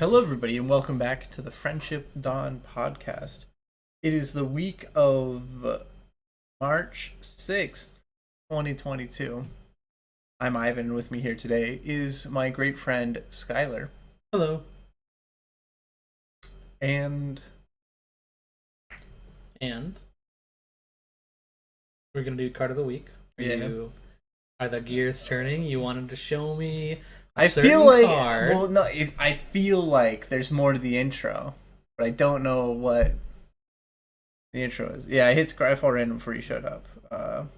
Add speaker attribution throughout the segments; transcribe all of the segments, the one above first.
Speaker 1: Hello, everybody, and welcome back to the Friendship Dawn podcast. It is the week of March 6th, 2022. I'm Ivan, and with me here today is my great friend Skylar.
Speaker 2: Hello.
Speaker 1: And
Speaker 2: We're gonna do card of the week. Are the gears turning? You wanted to show me a
Speaker 1: I
Speaker 2: certain
Speaker 1: feel like,
Speaker 2: card.
Speaker 1: well, no, I feel like there's more to the intro, but I don't know what the intro is. Yeah, I hit Scryfall random before you showed up.
Speaker 2: Oh,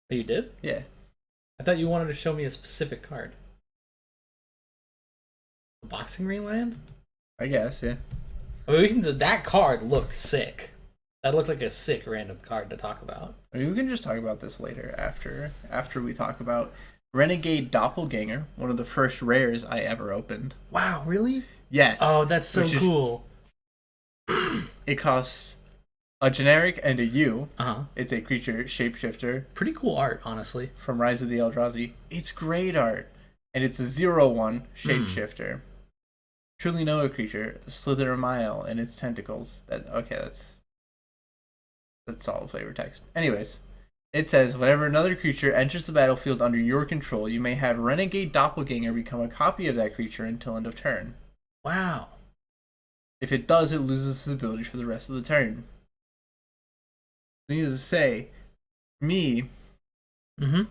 Speaker 2: you did?
Speaker 1: Yeah.
Speaker 2: I thought you wanted to show me a specific card. The Boxing Ring land?
Speaker 1: I guess, yeah.
Speaker 2: I mean, that card looked sick. That looked like a sick random card to talk about.
Speaker 1: I mean, we can just talk about this later after we talk about Renegade Doppelganger, one of the first rares I ever opened.
Speaker 2: Wow, really?
Speaker 1: Yes.
Speaker 2: Oh, that's so cool.
Speaker 1: It costs a generic and a U.
Speaker 2: Uh-huh.
Speaker 1: It's a creature shapeshifter.
Speaker 2: Pretty cool art, honestly.
Speaker 1: From Rise of the Eldrazi. It's great art. And it's a 0/1 shapeshifter. Truly know a creature, slither a mile in its tentacles. That's solid flavor text. Anyways, it says, whenever another creature enters the battlefield under your control, you may have Renegade Doppelganger become a copy of that creature until end of turn.
Speaker 2: Wow. If
Speaker 1: it does, it loses its ability for the rest of the turn. Needless to say, me,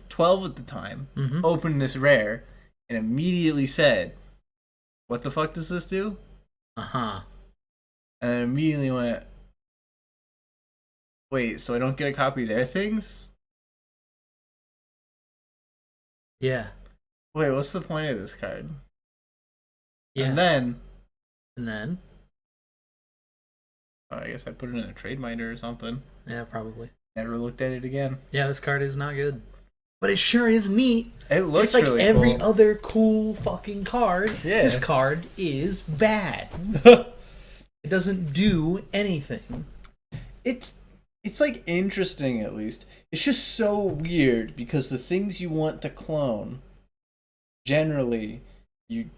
Speaker 1: 12 at the time, opened this rare and immediately said, what the fuck does this do?
Speaker 2: Uh-huh.
Speaker 1: And then immediately went, wait, so I don't get a copy of their things?
Speaker 2: Yeah.
Speaker 1: Wait, what's the point of this card?
Speaker 2: Yeah.
Speaker 1: And then... I guess I put it in a trade binder or something.
Speaker 2: Yeah, probably.
Speaker 1: Never looked at it again.
Speaker 2: Yeah, this card is not good. But it sure is neat.
Speaker 1: It looks
Speaker 2: just like
Speaker 1: really
Speaker 2: every
Speaker 1: cool.
Speaker 2: other cool fucking card.
Speaker 1: Yeah.
Speaker 2: This card is bad. It doesn't do anything.
Speaker 1: It's like interesting, at least. It's just so weird because the things you want to clone, generally, you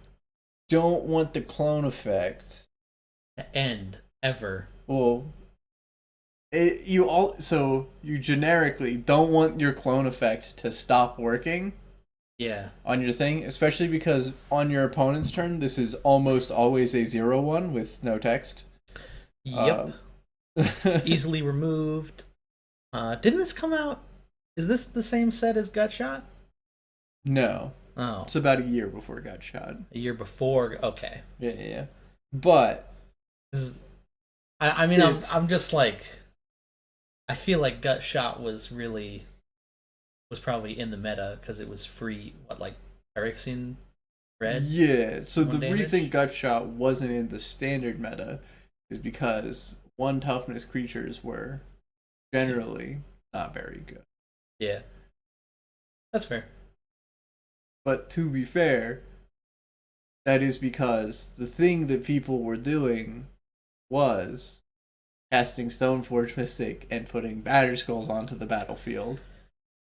Speaker 1: don't want the clone effect
Speaker 2: to end ever.
Speaker 1: Well, you generically don't want your clone effect to stop working.
Speaker 2: Yeah.
Speaker 1: On your thing, especially because on your opponent's turn, this is almost always a 0/1 with no text.
Speaker 2: Yep. Easily removed. Didn't this come out? Is this the same set as Gutshot?
Speaker 1: No.
Speaker 2: Oh.
Speaker 1: It's about a year before Gutshot.
Speaker 2: A year before. Okay.
Speaker 1: Yeah. But
Speaker 2: I mean, I'm just like, I feel like Gutshot was probably in the meta because it was free. What, like Phyrexian red?
Speaker 1: Yeah. So the
Speaker 2: damage?
Speaker 1: reason Gutshot wasn't in the standard meta is because 1 toughness creatures were generally not very good.
Speaker 2: Yeah. That's fair.
Speaker 1: But to be fair, that is because the thing that people were doing was casting Stoneforge Mystic and putting Batterskulls onto the battlefield.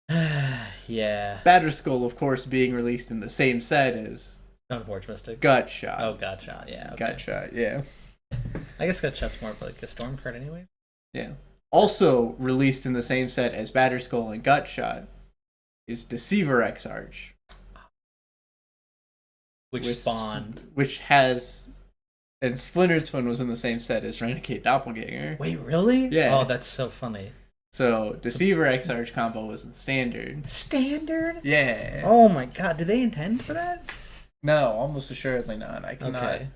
Speaker 2: Yeah.
Speaker 1: Batterskull, of course, being released in the same set as
Speaker 2: Stoneforge Mystic.
Speaker 1: Gutshot.
Speaker 2: Oh, Gutshot, yeah. Okay.
Speaker 1: Gutshot, yeah.
Speaker 2: I guess Gutshot's more of like a storm card anyways.
Speaker 1: Yeah. Also released in the same set as Batterskull and Gutshot is Deceiver Exarch.
Speaker 2: Which spawned.
Speaker 1: Which has... And Splinter Twin was in the same set as Renegade Doppelganger.
Speaker 2: Wait, really?
Speaker 1: Yeah.
Speaker 2: Oh, that's so funny.
Speaker 1: So, Deceiver Exarch combo was in Standard.
Speaker 2: Standard?
Speaker 1: Yeah.
Speaker 2: Oh my god, did they intend for that?
Speaker 1: No, almost assuredly not. I cannot...
Speaker 2: Okay.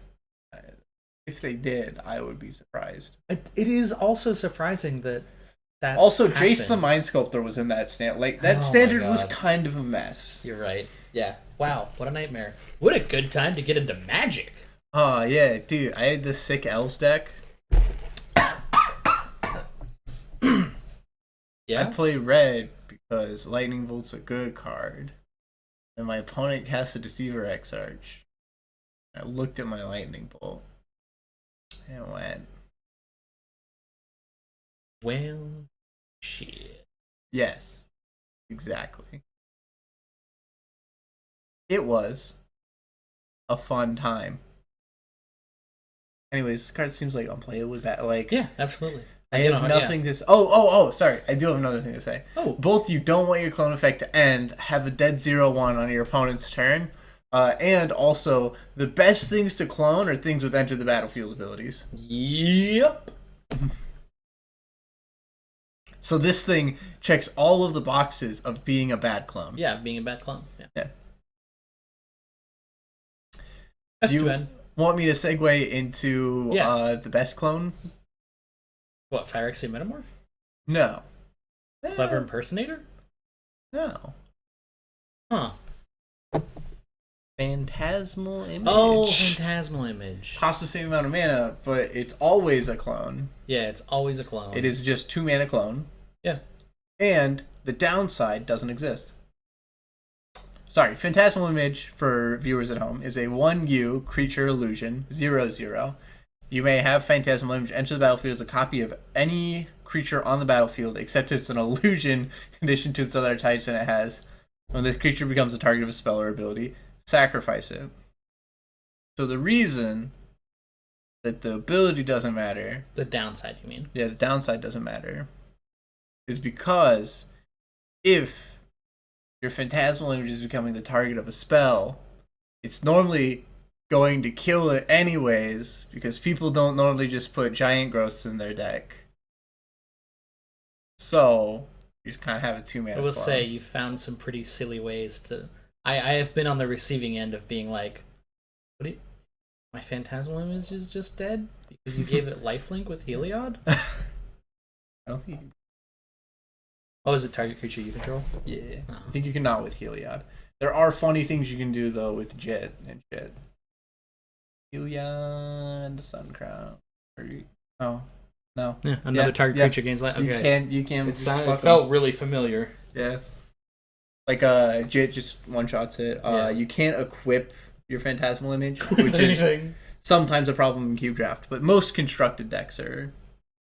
Speaker 1: If they did, I would be surprised.
Speaker 2: It is also surprising that
Speaker 1: also,
Speaker 2: happened.
Speaker 1: Jace the Mind Sculptor was in that stand. Like, that standard was kind of a mess.
Speaker 2: You're right. Yeah. Wow, what a nightmare. What a good time to get into Magic.
Speaker 1: Oh, yeah, dude. I had this sick Elves deck.
Speaker 2: Yeah?
Speaker 1: I play red because Lightning Bolt's a good card. And my opponent cast a Deceiver Exarch. I looked at my Lightning Bolt. And went...
Speaker 2: Well, shit.
Speaker 1: Yes. Exactly. It was a fun time. Anyways, this card seems like unplayably bad. Like,
Speaker 2: Yeah, absolutely.
Speaker 1: I have nothing to say. Oh, sorry. I do have another thing to say.
Speaker 2: Oh.
Speaker 1: Both you don't want your clone effect to end, have a dead 0/1 on your opponent's turn, and also the best things to clone are things with enter the battlefield abilities.
Speaker 2: Yep.
Speaker 1: So this thing checks all of the boxes of being a bad clone.
Speaker 2: Yeah, being a bad clone. Yeah. That's too bad.
Speaker 1: Want me to segue into the best clone?
Speaker 2: What, Phyrexia Metamorph?
Speaker 1: No.
Speaker 2: Clever Impersonator?
Speaker 1: No.
Speaker 2: Huh.
Speaker 1: Phantasmal Image.
Speaker 2: Oh, Phantasmal Image.
Speaker 1: Costs the same amount of mana, but it's always a clone.
Speaker 2: Yeah, it's always a clone.
Speaker 1: It is just 2 mana clone.
Speaker 2: Yeah.
Speaker 1: And the downside doesn't exist. Sorry, Phantasmal Image, for viewers at home, is a 1/U creature illusion, 0/0. You may have Phantasmal Image enter the battlefield as a copy of any creature on the battlefield, except it's an illusion in addition to its other types, and it has, when this creature becomes a target of a spell or ability, sacrifice it. So the reason that the ability doesn't matter...
Speaker 2: The downside, you mean?
Speaker 1: Yeah, the downside doesn't matter. Is because if your Phantasmal Image is becoming the target of a spell, it's normally going to kill it anyways, because people don't normally just put giant growths in their deck. So you just kind of have a 2 mana.
Speaker 2: I will say you found some pretty silly ways to. I have been on the receiving end of being like, what do you, my Phantasmal Image is just dead because you gave it lifelink with Heliod?
Speaker 1: I don't think.
Speaker 2: Oh, is it target creature you control?
Speaker 1: Yeah,
Speaker 2: Oh.
Speaker 1: I think you cannot with Heliod. There are funny things you can do though with Jet and shit. Heliod, Suncrown. Oh, no.
Speaker 2: Yeah, another target creature gains life. Okay.
Speaker 1: You can.
Speaker 2: It felt really familiar.
Speaker 1: Yeah. Like Jit just one shots it. You can't equip your Phantasmal Image, which is sometimes a problem in cube draft, but most constructed decks are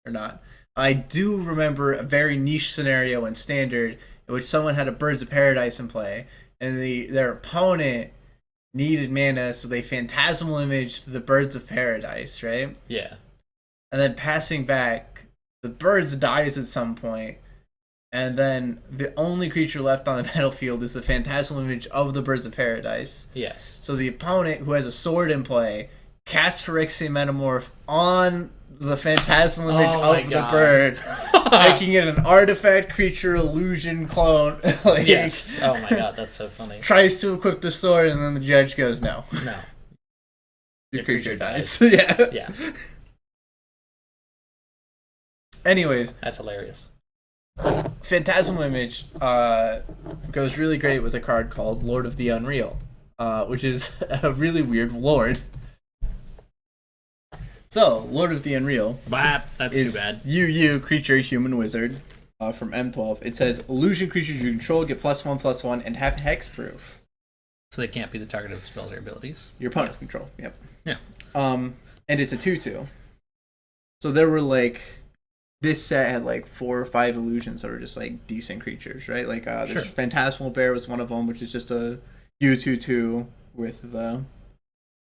Speaker 1: not. I do remember a very niche scenario in Standard in which someone had a Birds of Paradise in play, and their opponent needed mana, so they Phantasmal Imaged the Birds of Paradise, right?
Speaker 2: Yeah.
Speaker 1: And then passing back, the birds dies at some point, and then the only creature left on the battlefield is the Phantasmal Image of the Birds of Paradise.
Speaker 2: Yes.
Speaker 1: So the opponent, who has a sword in play, casts Phyrexian Metamorph on the Phantasmal Image of the bird, making it an artifact creature illusion clone. Like,
Speaker 2: yes. Oh my god, that's so funny.
Speaker 1: Tries to equip the sword, and then the judge goes, no.
Speaker 2: No.
Speaker 1: Your creature dies. Yeah.
Speaker 2: Yeah.
Speaker 1: Anyways.
Speaker 2: That's hilarious.
Speaker 1: Phantasmal Image goes really great with a card called Lord of the Unreal, which is a really weird lord. So, Lord of the Unreal
Speaker 2: That's
Speaker 1: is
Speaker 2: too bad.
Speaker 1: UU creature human wizard from M12. It says illusion creatures you control get +1/+1 and have hexproof.
Speaker 2: So they can't be the target of spells or abilities.
Speaker 1: Your opponent's control. Yep.
Speaker 2: Yeah.
Speaker 1: And it's a 2/2. So there were like this set had like 4 or 5 illusions that were just like decent creatures, right? Like there's Phantasmal Bear was one of them, which is just a U2/2 with the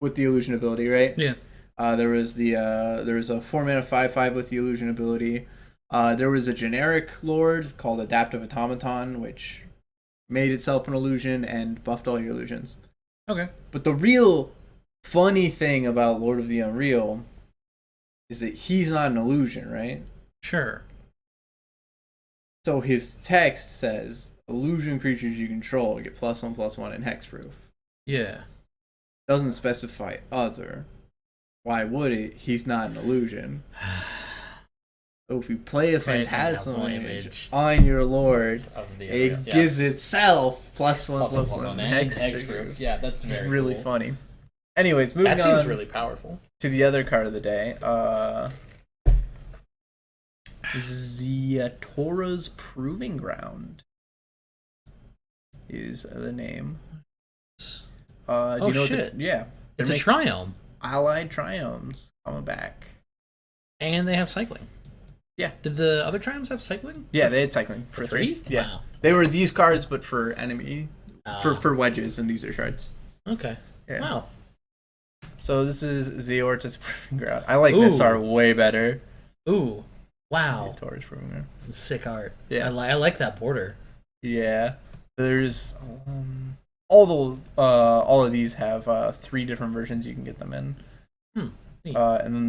Speaker 1: illusion ability, right?
Speaker 2: Yeah.
Speaker 1: There was a 4 mana 5/5 with the illusion ability. There was a generic lord called Adaptive Automaton, which made itself an illusion and buffed all your illusions.
Speaker 2: Okay.
Speaker 1: But the real funny thing about Lord of the Unreal is that he's not an illusion, right?
Speaker 2: Sure.
Speaker 1: So his text says illusion creatures you control get +1/+1 and hexproof.
Speaker 2: Yeah.
Speaker 1: Doesn't specify other. Why would it? He's not an illusion. So if you play a Phantasmal Image on your Lord, it gives itself +1/+1 and hexproof.
Speaker 2: Yeah, that's very
Speaker 1: really
Speaker 2: cool.
Speaker 1: funny. Anyways, moving on.
Speaker 2: That seems really powerful.
Speaker 1: To the other card of the day. Ziatora's Proving Ground is the name.
Speaker 2: Oh, shit.
Speaker 1: Yeah.
Speaker 2: It's a Triome.
Speaker 1: Allied Triomes coming back.
Speaker 2: And they have cycling. Yeah. Did the other Triomes have cycling?
Speaker 1: Yeah, they had cycling.
Speaker 2: For 3?
Speaker 1: Yeah.
Speaker 2: Wow.
Speaker 1: They were these cards, but for enemy. For wedges, and these are shards.
Speaker 2: Okay.
Speaker 1: Yeah.
Speaker 2: Wow.
Speaker 1: So this is Zeorta's Proving Ground. I like this art way better.
Speaker 2: Ooh. Wow.
Speaker 1: Zeorta's Proving Ground.
Speaker 2: Some sick art.
Speaker 1: Yeah.
Speaker 2: I like that border.
Speaker 1: Yeah. There's all of these have 3 different versions you can get them in.
Speaker 2: Neat.
Speaker 1: And then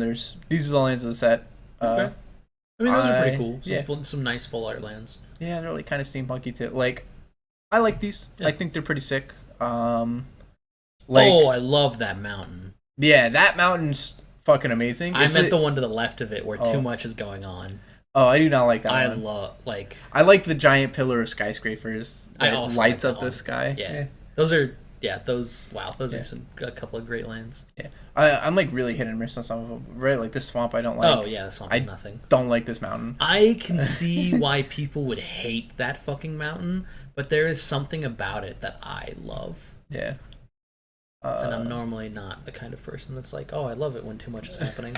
Speaker 1: these are the lands of the set.
Speaker 2: Okay. I mean, those are pretty cool.
Speaker 1: Yeah.
Speaker 2: Some nice full art lands.
Speaker 1: Yeah, they're like kind of steampunky too. Like, I like these.
Speaker 2: Yeah.
Speaker 1: I think they're pretty sick.
Speaker 2: I love that mountain.
Speaker 1: Yeah, that mountain's fucking amazing.
Speaker 2: I meant the one to the left of it where too much is going on.
Speaker 1: Oh, I do not like that one.
Speaker 2: I
Speaker 1: like the giant pillar of skyscrapers that
Speaker 2: also
Speaker 1: lights
Speaker 2: like
Speaker 1: up the sky.
Speaker 2: Yeah. Those are a couple of great lands.
Speaker 1: Yeah. I'm like really hit and miss on some of them. Right, like this swamp I don't like.
Speaker 2: Oh yeah, the swamp is nothing.
Speaker 1: Don't like this mountain.
Speaker 2: I can see why people would hate that fucking mountain, but there is something about it that I love.
Speaker 1: Yeah.
Speaker 2: And I'm normally not the kind of person that's like, oh, I love it when too much is happening.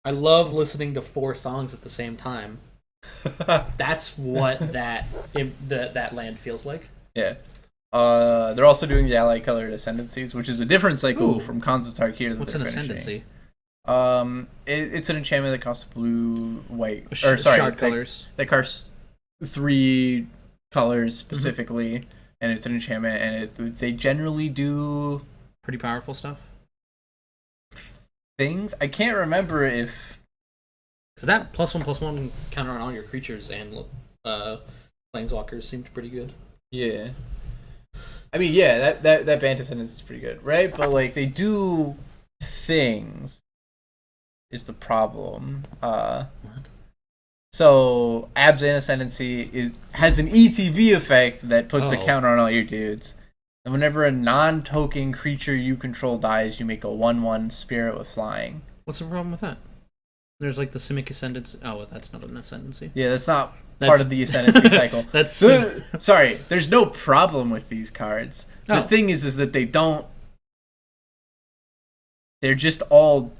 Speaker 2: I love listening to 4 songs at the same time. That's what that land feels like.
Speaker 1: Yeah. They're also doing the ally colored ascendancies, which is a different cycle from Konstantark here.
Speaker 2: What's an ascendancy?
Speaker 1: It's an enchantment that costs blue, white,
Speaker 2: shard colors.
Speaker 1: That costs 3 colors specifically, and it's an enchantment, and they generally do
Speaker 2: pretty powerful stuff.
Speaker 1: Things I can't remember if
Speaker 2: because that +1/+1 counter on all your creatures and planeswalkers seemed pretty good.
Speaker 1: Yeah. I mean, yeah, that Bant Ascendance is pretty good, right? But like they do things is the problem.
Speaker 2: What?
Speaker 1: So Abzan Ascendancy has an ETB effect that puts a counter on all your dudes. And whenever a non-token creature you control dies, you make a 1/1 spirit with flying.
Speaker 2: What's the problem with that? There's like the Simic Ascendancy. Oh, well, that's not an Ascendancy.
Speaker 1: Yeah, that's not part of the Ascendancy cycle. Sorry, there's no problem with these cards. The thing is that they're just all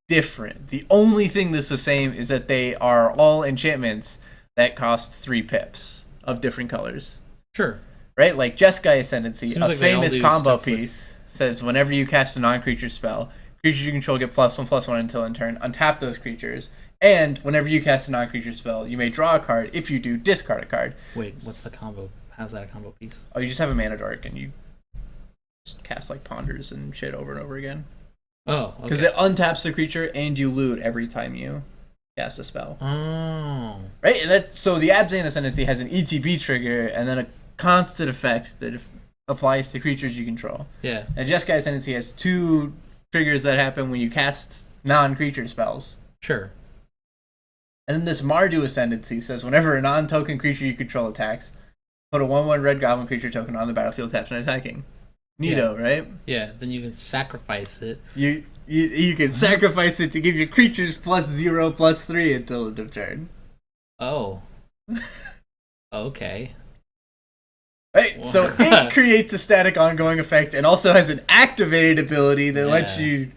Speaker 1: different. The only thing that's the same is that they are all enchantments that cost 3 pips of different colors.
Speaker 2: Sure.
Speaker 1: Right? Like Jeskai Ascendancy,
Speaker 2: Seems like
Speaker 1: famous combo piece, says whenever you cast a non-creature spell, creatures you control get +1/+1 until end turn. Untap those creatures. And whenever you cast a non-creature spell, you may draw a card. If you do, discard a card.
Speaker 2: Wait, what's the combo? How's that a combo piece?
Speaker 1: Oh, you just have a mana dork and you just cast like Ponders and shit over and over again.
Speaker 2: Oh, okay.
Speaker 1: Because it untaps the creature and you loot every time you cast a spell.
Speaker 2: Oh.
Speaker 1: Right? And so the Abzan Ascendancy has an ETB trigger and then a constant effect that applies to creatures you control.
Speaker 2: Yeah.
Speaker 1: And Jeskai Ascendancy has 2 triggers that happen when you cast non-creature spells.
Speaker 2: Sure.
Speaker 1: And then this Mardu Ascendancy says whenever a non-token creature you control attacks, put a 1/1 red goblin creature token on the battlefield tapped and attacking. Neato, right?
Speaker 2: Yeah, then you can sacrifice it.
Speaker 1: You can sacrifice it to give your creatures +0/+3 until end of turn.
Speaker 2: Oh. Okay.
Speaker 1: Right, so it creates a static ongoing effect and also has an activated ability that lets you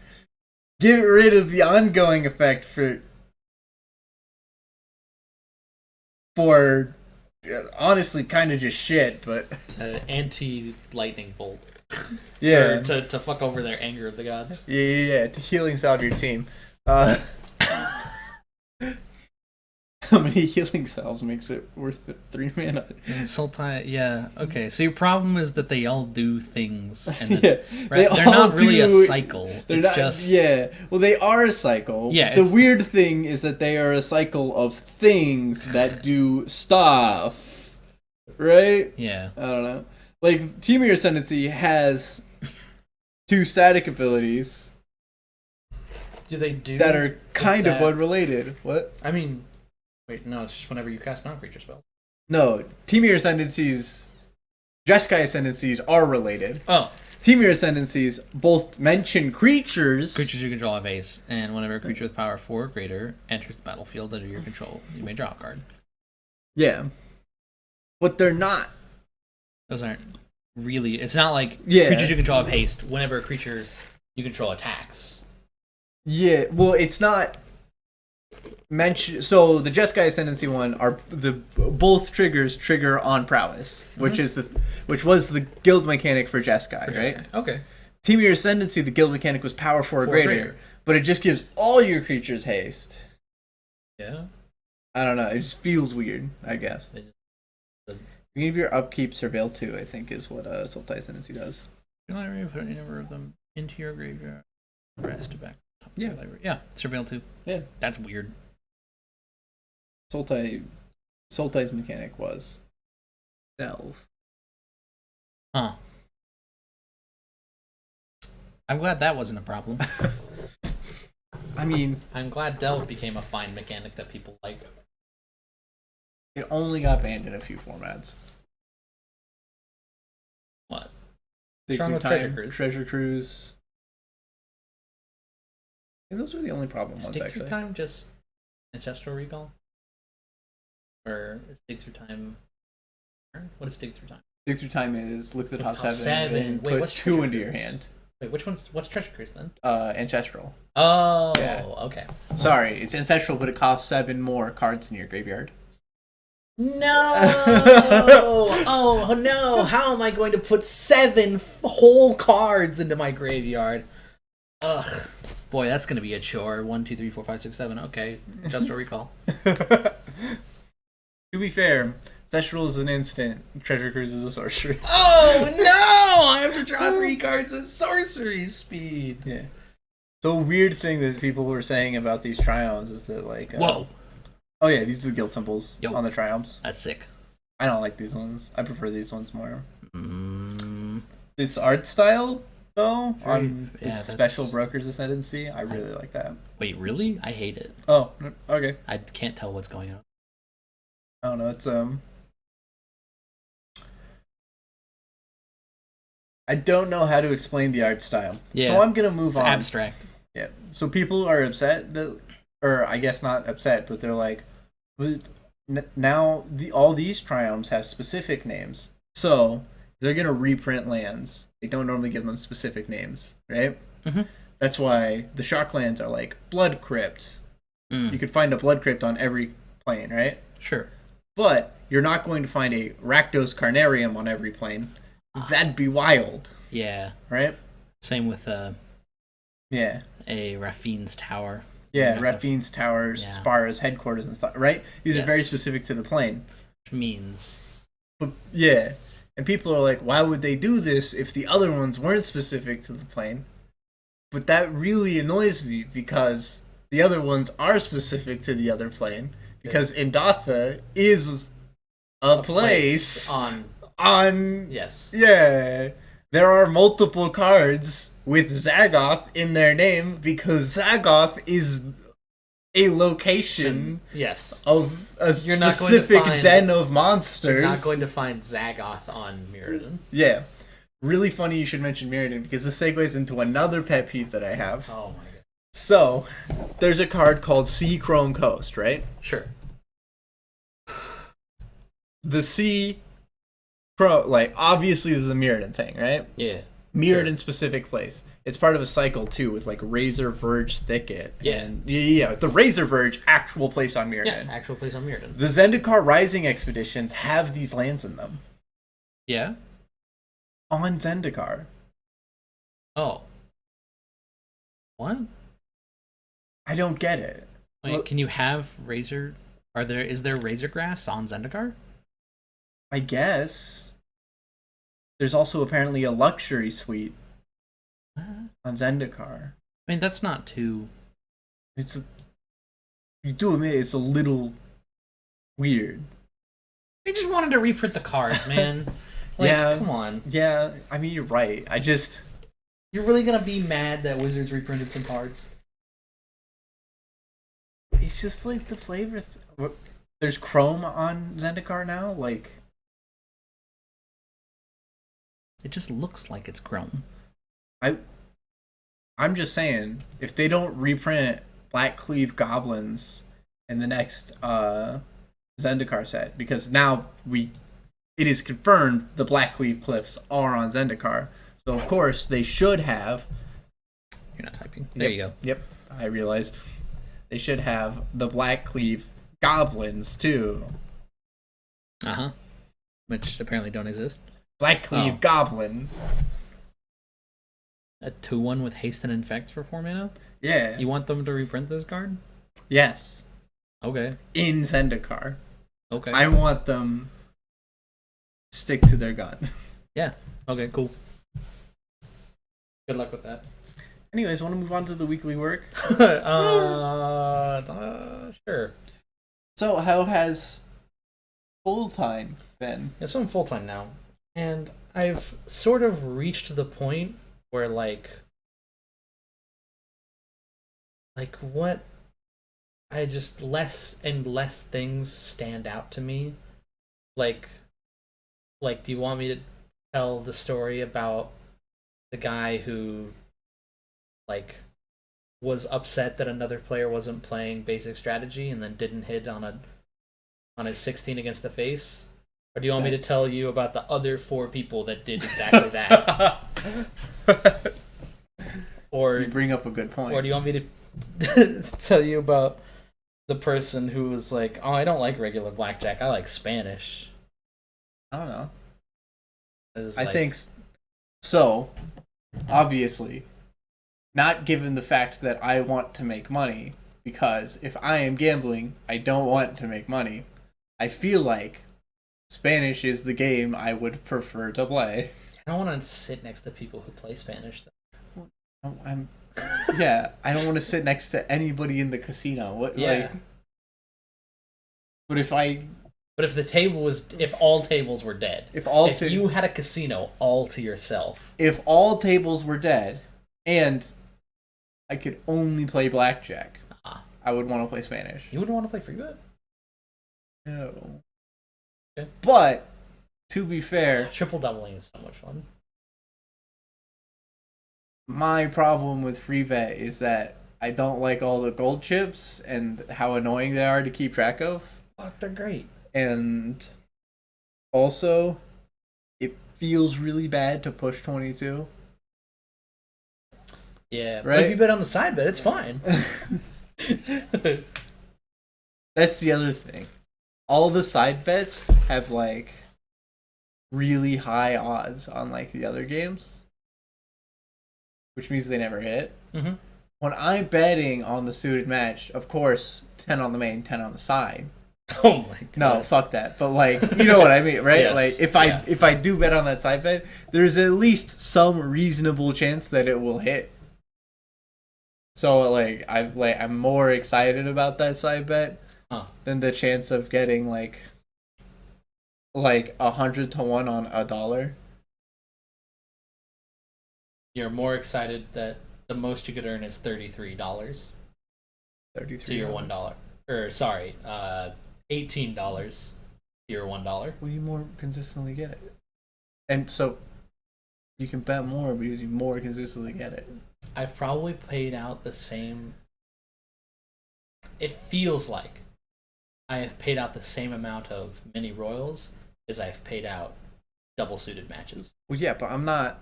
Speaker 1: get rid of the ongoing effect for honestly kind of just shit, but
Speaker 2: anti-lightning bolt.
Speaker 1: Yeah,
Speaker 2: to fuck over their anger of the gods.
Speaker 1: Yeah, to healing salve your team. How many healing salves makes it worth the 3 mana?
Speaker 2: And Sultai, yeah, okay. So your problem is that they all do things, and
Speaker 1: they're
Speaker 2: not really a cycle.
Speaker 1: Well, they are a cycle.
Speaker 2: Yeah,
Speaker 1: the weird thing is that they are a cycle of things that do stuff, right?
Speaker 2: Yeah,
Speaker 1: I don't know. Like Temur Ascendancy has 2 static abilities.
Speaker 2: Do they do
Speaker 1: that are kind of unrelated? What?
Speaker 2: I mean. Wait, no, it's just whenever you cast non-creature spells.
Speaker 1: No, Temur Ascendancies, Jeskai Ascendancies are related.
Speaker 2: Oh.
Speaker 1: Temur Ascendancies both mention creatures.
Speaker 2: Creatures you control have haste, and whenever a creature with power 4 or greater enters the battlefield under your control, you may draw a card.
Speaker 1: Yeah. But they're not.
Speaker 2: Those aren't really... It's not like creatures you control have haste whenever a creature you control attacks.
Speaker 1: Yeah, well, it's not... So the Jeskai Ascendancy one are both triggers trigger on prowess, which was the guild mechanic for Jeskai, right?
Speaker 2: Okay.
Speaker 1: Team of Your Ascendancy, the guild mechanic was power 4 or greater, but it just gives all your creatures haste.
Speaker 2: Yeah.
Speaker 1: I don't know. It just feels weird, I guess. Beginning of your upkeep, Surveil 2, I think, is what Sultai Ascendancy does.
Speaker 3: Put any number of them into your graveyard. Rest back.
Speaker 1: Yeah.
Speaker 3: Yeah, Surveil 2.
Speaker 1: Yeah.
Speaker 3: That's weird.
Speaker 1: Sultai's mechanic was Delve.
Speaker 3: Huh. I'm glad that wasn't a problem.
Speaker 1: I mean,
Speaker 2: I'm glad Delve became a fine mechanic that people like.
Speaker 1: it only got banned in a few formats.
Speaker 2: What?
Speaker 1: What's
Speaker 2: wrong with Treasure Cruise?
Speaker 1: Treasure Cruise. And those were the only problem ones,
Speaker 2: Dig
Speaker 1: actually.
Speaker 2: Through Time just Ancestral Recall? Or is Dig Through Time... What is Dig Through Time?
Speaker 1: Dig Through Time is look at the top
Speaker 2: Top
Speaker 1: seven
Speaker 2: seven.
Speaker 1: and
Speaker 2: Wait,
Speaker 1: put
Speaker 2: what's
Speaker 1: 2
Speaker 2: Treasure
Speaker 1: into your
Speaker 2: Cruise?
Speaker 1: hand.
Speaker 2: Wait, what's Treasure Cruise then?
Speaker 1: Ancestral.
Speaker 2: Oh,
Speaker 1: Yeah.
Speaker 2: Okay.
Speaker 1: Sorry, it's Ancestral, but it costs 7 more cards in your graveyard.
Speaker 2: No! Oh no! How am I going to put 7 whole cards into my graveyard? Ugh. Boy, that's gonna be a chore. 1, 2, 3, 4, 5, 6, 7. Okay, just a recall.
Speaker 1: To be fair, Ancestral is an instant. Treasure Cruise is a sorcery.
Speaker 2: Oh no! I have to draw 3 cards at sorcery speed.
Speaker 1: Yeah. So a weird thing that people were saying about these triumphs is that like
Speaker 3: Whoa.
Speaker 1: Oh yeah, these are the guild symbols
Speaker 3: Yo.
Speaker 1: on the triumphs.
Speaker 3: That's sick.
Speaker 1: I don't like these ones. I prefer these ones more.
Speaker 3: Mm,
Speaker 1: This art style though
Speaker 3: Very-
Speaker 1: on
Speaker 3: yeah,
Speaker 1: this
Speaker 3: that's-
Speaker 1: special Broker's Ascendancy, I really like that.
Speaker 3: wait, really? I hate it.
Speaker 1: Oh, okay.
Speaker 3: I can't tell what's going on.
Speaker 1: I don't know. It's I don't know how to explain the art style.
Speaker 3: Yeah.
Speaker 1: So I'm gonna move
Speaker 3: It's
Speaker 1: on.
Speaker 3: abstract.
Speaker 1: Yeah. So people are upset that, or I guess not upset, but they're like, now all these triumphs have specific names. So they're gonna reprint lands. They don't normally give them specific names, right?
Speaker 3: Mhm.
Speaker 1: That's why the shock lands are like Blood Crypt.
Speaker 3: Mm,
Speaker 1: You could find a Blood Crypt on every plane, right?
Speaker 3: sure.
Speaker 1: But you're not going to find a Rakdos Carnarium on every plane. That'd be wild,
Speaker 3: Yeah.
Speaker 1: right?
Speaker 3: Same with
Speaker 1: Yeah.
Speaker 3: a Raffine's Tower.
Speaker 1: Yeah,
Speaker 3: Yeah.
Speaker 1: Raffine's towers,
Speaker 3: Yeah.
Speaker 1: Spara's headquarters and stuff, right? These are very
Speaker 3: Yes.
Speaker 1: specific to the plane.
Speaker 3: Which means
Speaker 1: But yeah, and people are like, why would they do this if the other ones weren't specific to the plane? But that really annoys me because the other ones are specific to the other plane. Because Indatha is a place on
Speaker 2: Yes.
Speaker 1: yeah. There are multiple cards with Zagoth in their name because Zagoth is a location
Speaker 2: Yes.
Speaker 1: of a
Speaker 2: You're not going to
Speaker 1: specific
Speaker 2: find-
Speaker 1: den of monsters.
Speaker 2: You're not going to find Zagoth on Mirrodin.
Speaker 1: Yeah. Really funny you should mention Mirrodin because this segues into another pet peeve that I have.
Speaker 2: Oh my god.
Speaker 1: So, there's a card called Sea Chrome Coast, right?
Speaker 2: Sure.
Speaker 1: The Sea like, obviously this is a Mirrodin thing, right?
Speaker 2: Yeah.
Speaker 1: Mirrodin specific place. It's part of a cycle too with like Razor Verge Thicket.
Speaker 2: Yeah.
Speaker 1: And yeah, the Razor Verge actual place on Mirrodin.
Speaker 2: Yes, actual place on Mirrodin.
Speaker 1: The Zendikar Rising expeditions have these lands in them.
Speaker 3: yeah.
Speaker 1: On Zendikar.
Speaker 3: Oh. What?
Speaker 1: I don't get it.
Speaker 3: Wait,
Speaker 1: Look-
Speaker 3: can you have razor? Is there razor grass on Zendikar?
Speaker 1: I guess. There's also apparently a luxury suite
Speaker 3: What?
Speaker 1: on Zendikar.
Speaker 3: I mean, that's not too.
Speaker 1: You do admit it's a little weird.
Speaker 3: They just wanted to reprint the cards, man. Like,
Speaker 1: Yeah.
Speaker 3: come on.
Speaker 1: Yeah, I mean you're right.
Speaker 2: You're really gonna be mad that Wizards reprinted some cards?
Speaker 1: It's just like the flavor. There's Chrome on Zendikar now. Like,
Speaker 3: It just looks like it's grown.
Speaker 1: I'm just saying, if they don't reprint Black Cleave Goblins in the next Zendikar set, because now it is confirmed the Black Cleave Cliffs are on Zendikar, so of course they should have.
Speaker 3: You're not typing. There you go.
Speaker 1: Yep, I realized they should have the Black Cleave Goblins too.
Speaker 3: Uh-huh. Which apparently don't exist.
Speaker 1: Black Cleave
Speaker 3: Oh.
Speaker 1: Goblin.
Speaker 2: a 2/1 with haste and infect for 4 mana?
Speaker 1: Yeah.
Speaker 2: You want them to reprint this card?
Speaker 1: Yes.
Speaker 2: Okay.
Speaker 1: In Zendikar.
Speaker 2: Okay.
Speaker 1: I want them stick to their guns.
Speaker 2: Yeah. Okay, cool. Good luck with that.
Speaker 1: Anyways, want to move on to the weekly work?
Speaker 2: Sure.
Speaker 1: So, how has full time been?
Speaker 2: Yeah, so I'm full time now. And I've sort of reached the point where what I just less and less things stand out to me. Like do you want me to tell the story about the guy who was upset that another player wasn't playing basic strategy and then didn't hit on his 16 against the face? Or do you want me to tell you about the other 4 people that did exactly that? Or
Speaker 1: you bring up a good point.
Speaker 2: Or do you want me to tell you about the person who was like, "Oh, I don't like regular blackjack. I like Spanish."
Speaker 1: I don't know.
Speaker 2: I
Speaker 1: think so. Obviously, not given the fact that I want to make money, because if I am gambling, I don't want to make money. I feel like Spanish is the game I would prefer to play.
Speaker 2: I don't want to sit next to people who play Spanish, though.
Speaker 1: Yeah, I don't want to sit next to anybody in the casino. But if
Speaker 2: all tables were dead, if you had a casino all to yourself,
Speaker 1: if all tables were dead, and I could only play blackjack, I would want to play Spanish.
Speaker 2: You wouldn't want to play free bet?
Speaker 1: No.
Speaker 2: Okay.
Speaker 1: But to be fair,
Speaker 2: triple doubling is so much fun.
Speaker 1: My problem with free bet is that I don't like all the gold chips and how annoying they are to keep track of.
Speaker 2: Fuck, they're great.
Speaker 1: And also, it feels really bad to push 22.
Speaker 2: Yeah,
Speaker 1: right?
Speaker 2: But if you bet on the side bet, it's fine.
Speaker 1: That's the other thing. All the side bets have really high odds on the other games, which means they never hit.
Speaker 2: Mm-hmm.
Speaker 1: When I'm betting on the suited match, of course, 10 on the main, 10 on the side.
Speaker 2: Oh my god.
Speaker 1: No, fuck that. But you know what I mean, right?
Speaker 2: Yes.
Speaker 1: If I do bet on that side bet, there's at least some reasonable chance that it will hit. So I'm more excited about that side bet than the chance of getting 100 to 1 on $1.
Speaker 2: You're more excited that the most you could earn is $33. $33 to your $1. Or sorry, $18 to your $1.
Speaker 1: Well, you more consistently get it, and so you can bet more because you more consistently get it.
Speaker 2: I've probably paid out the same. It feels like I have paid out the same amount of mini royals as I've paid out double suited matches.
Speaker 1: Well, yeah, but I'm not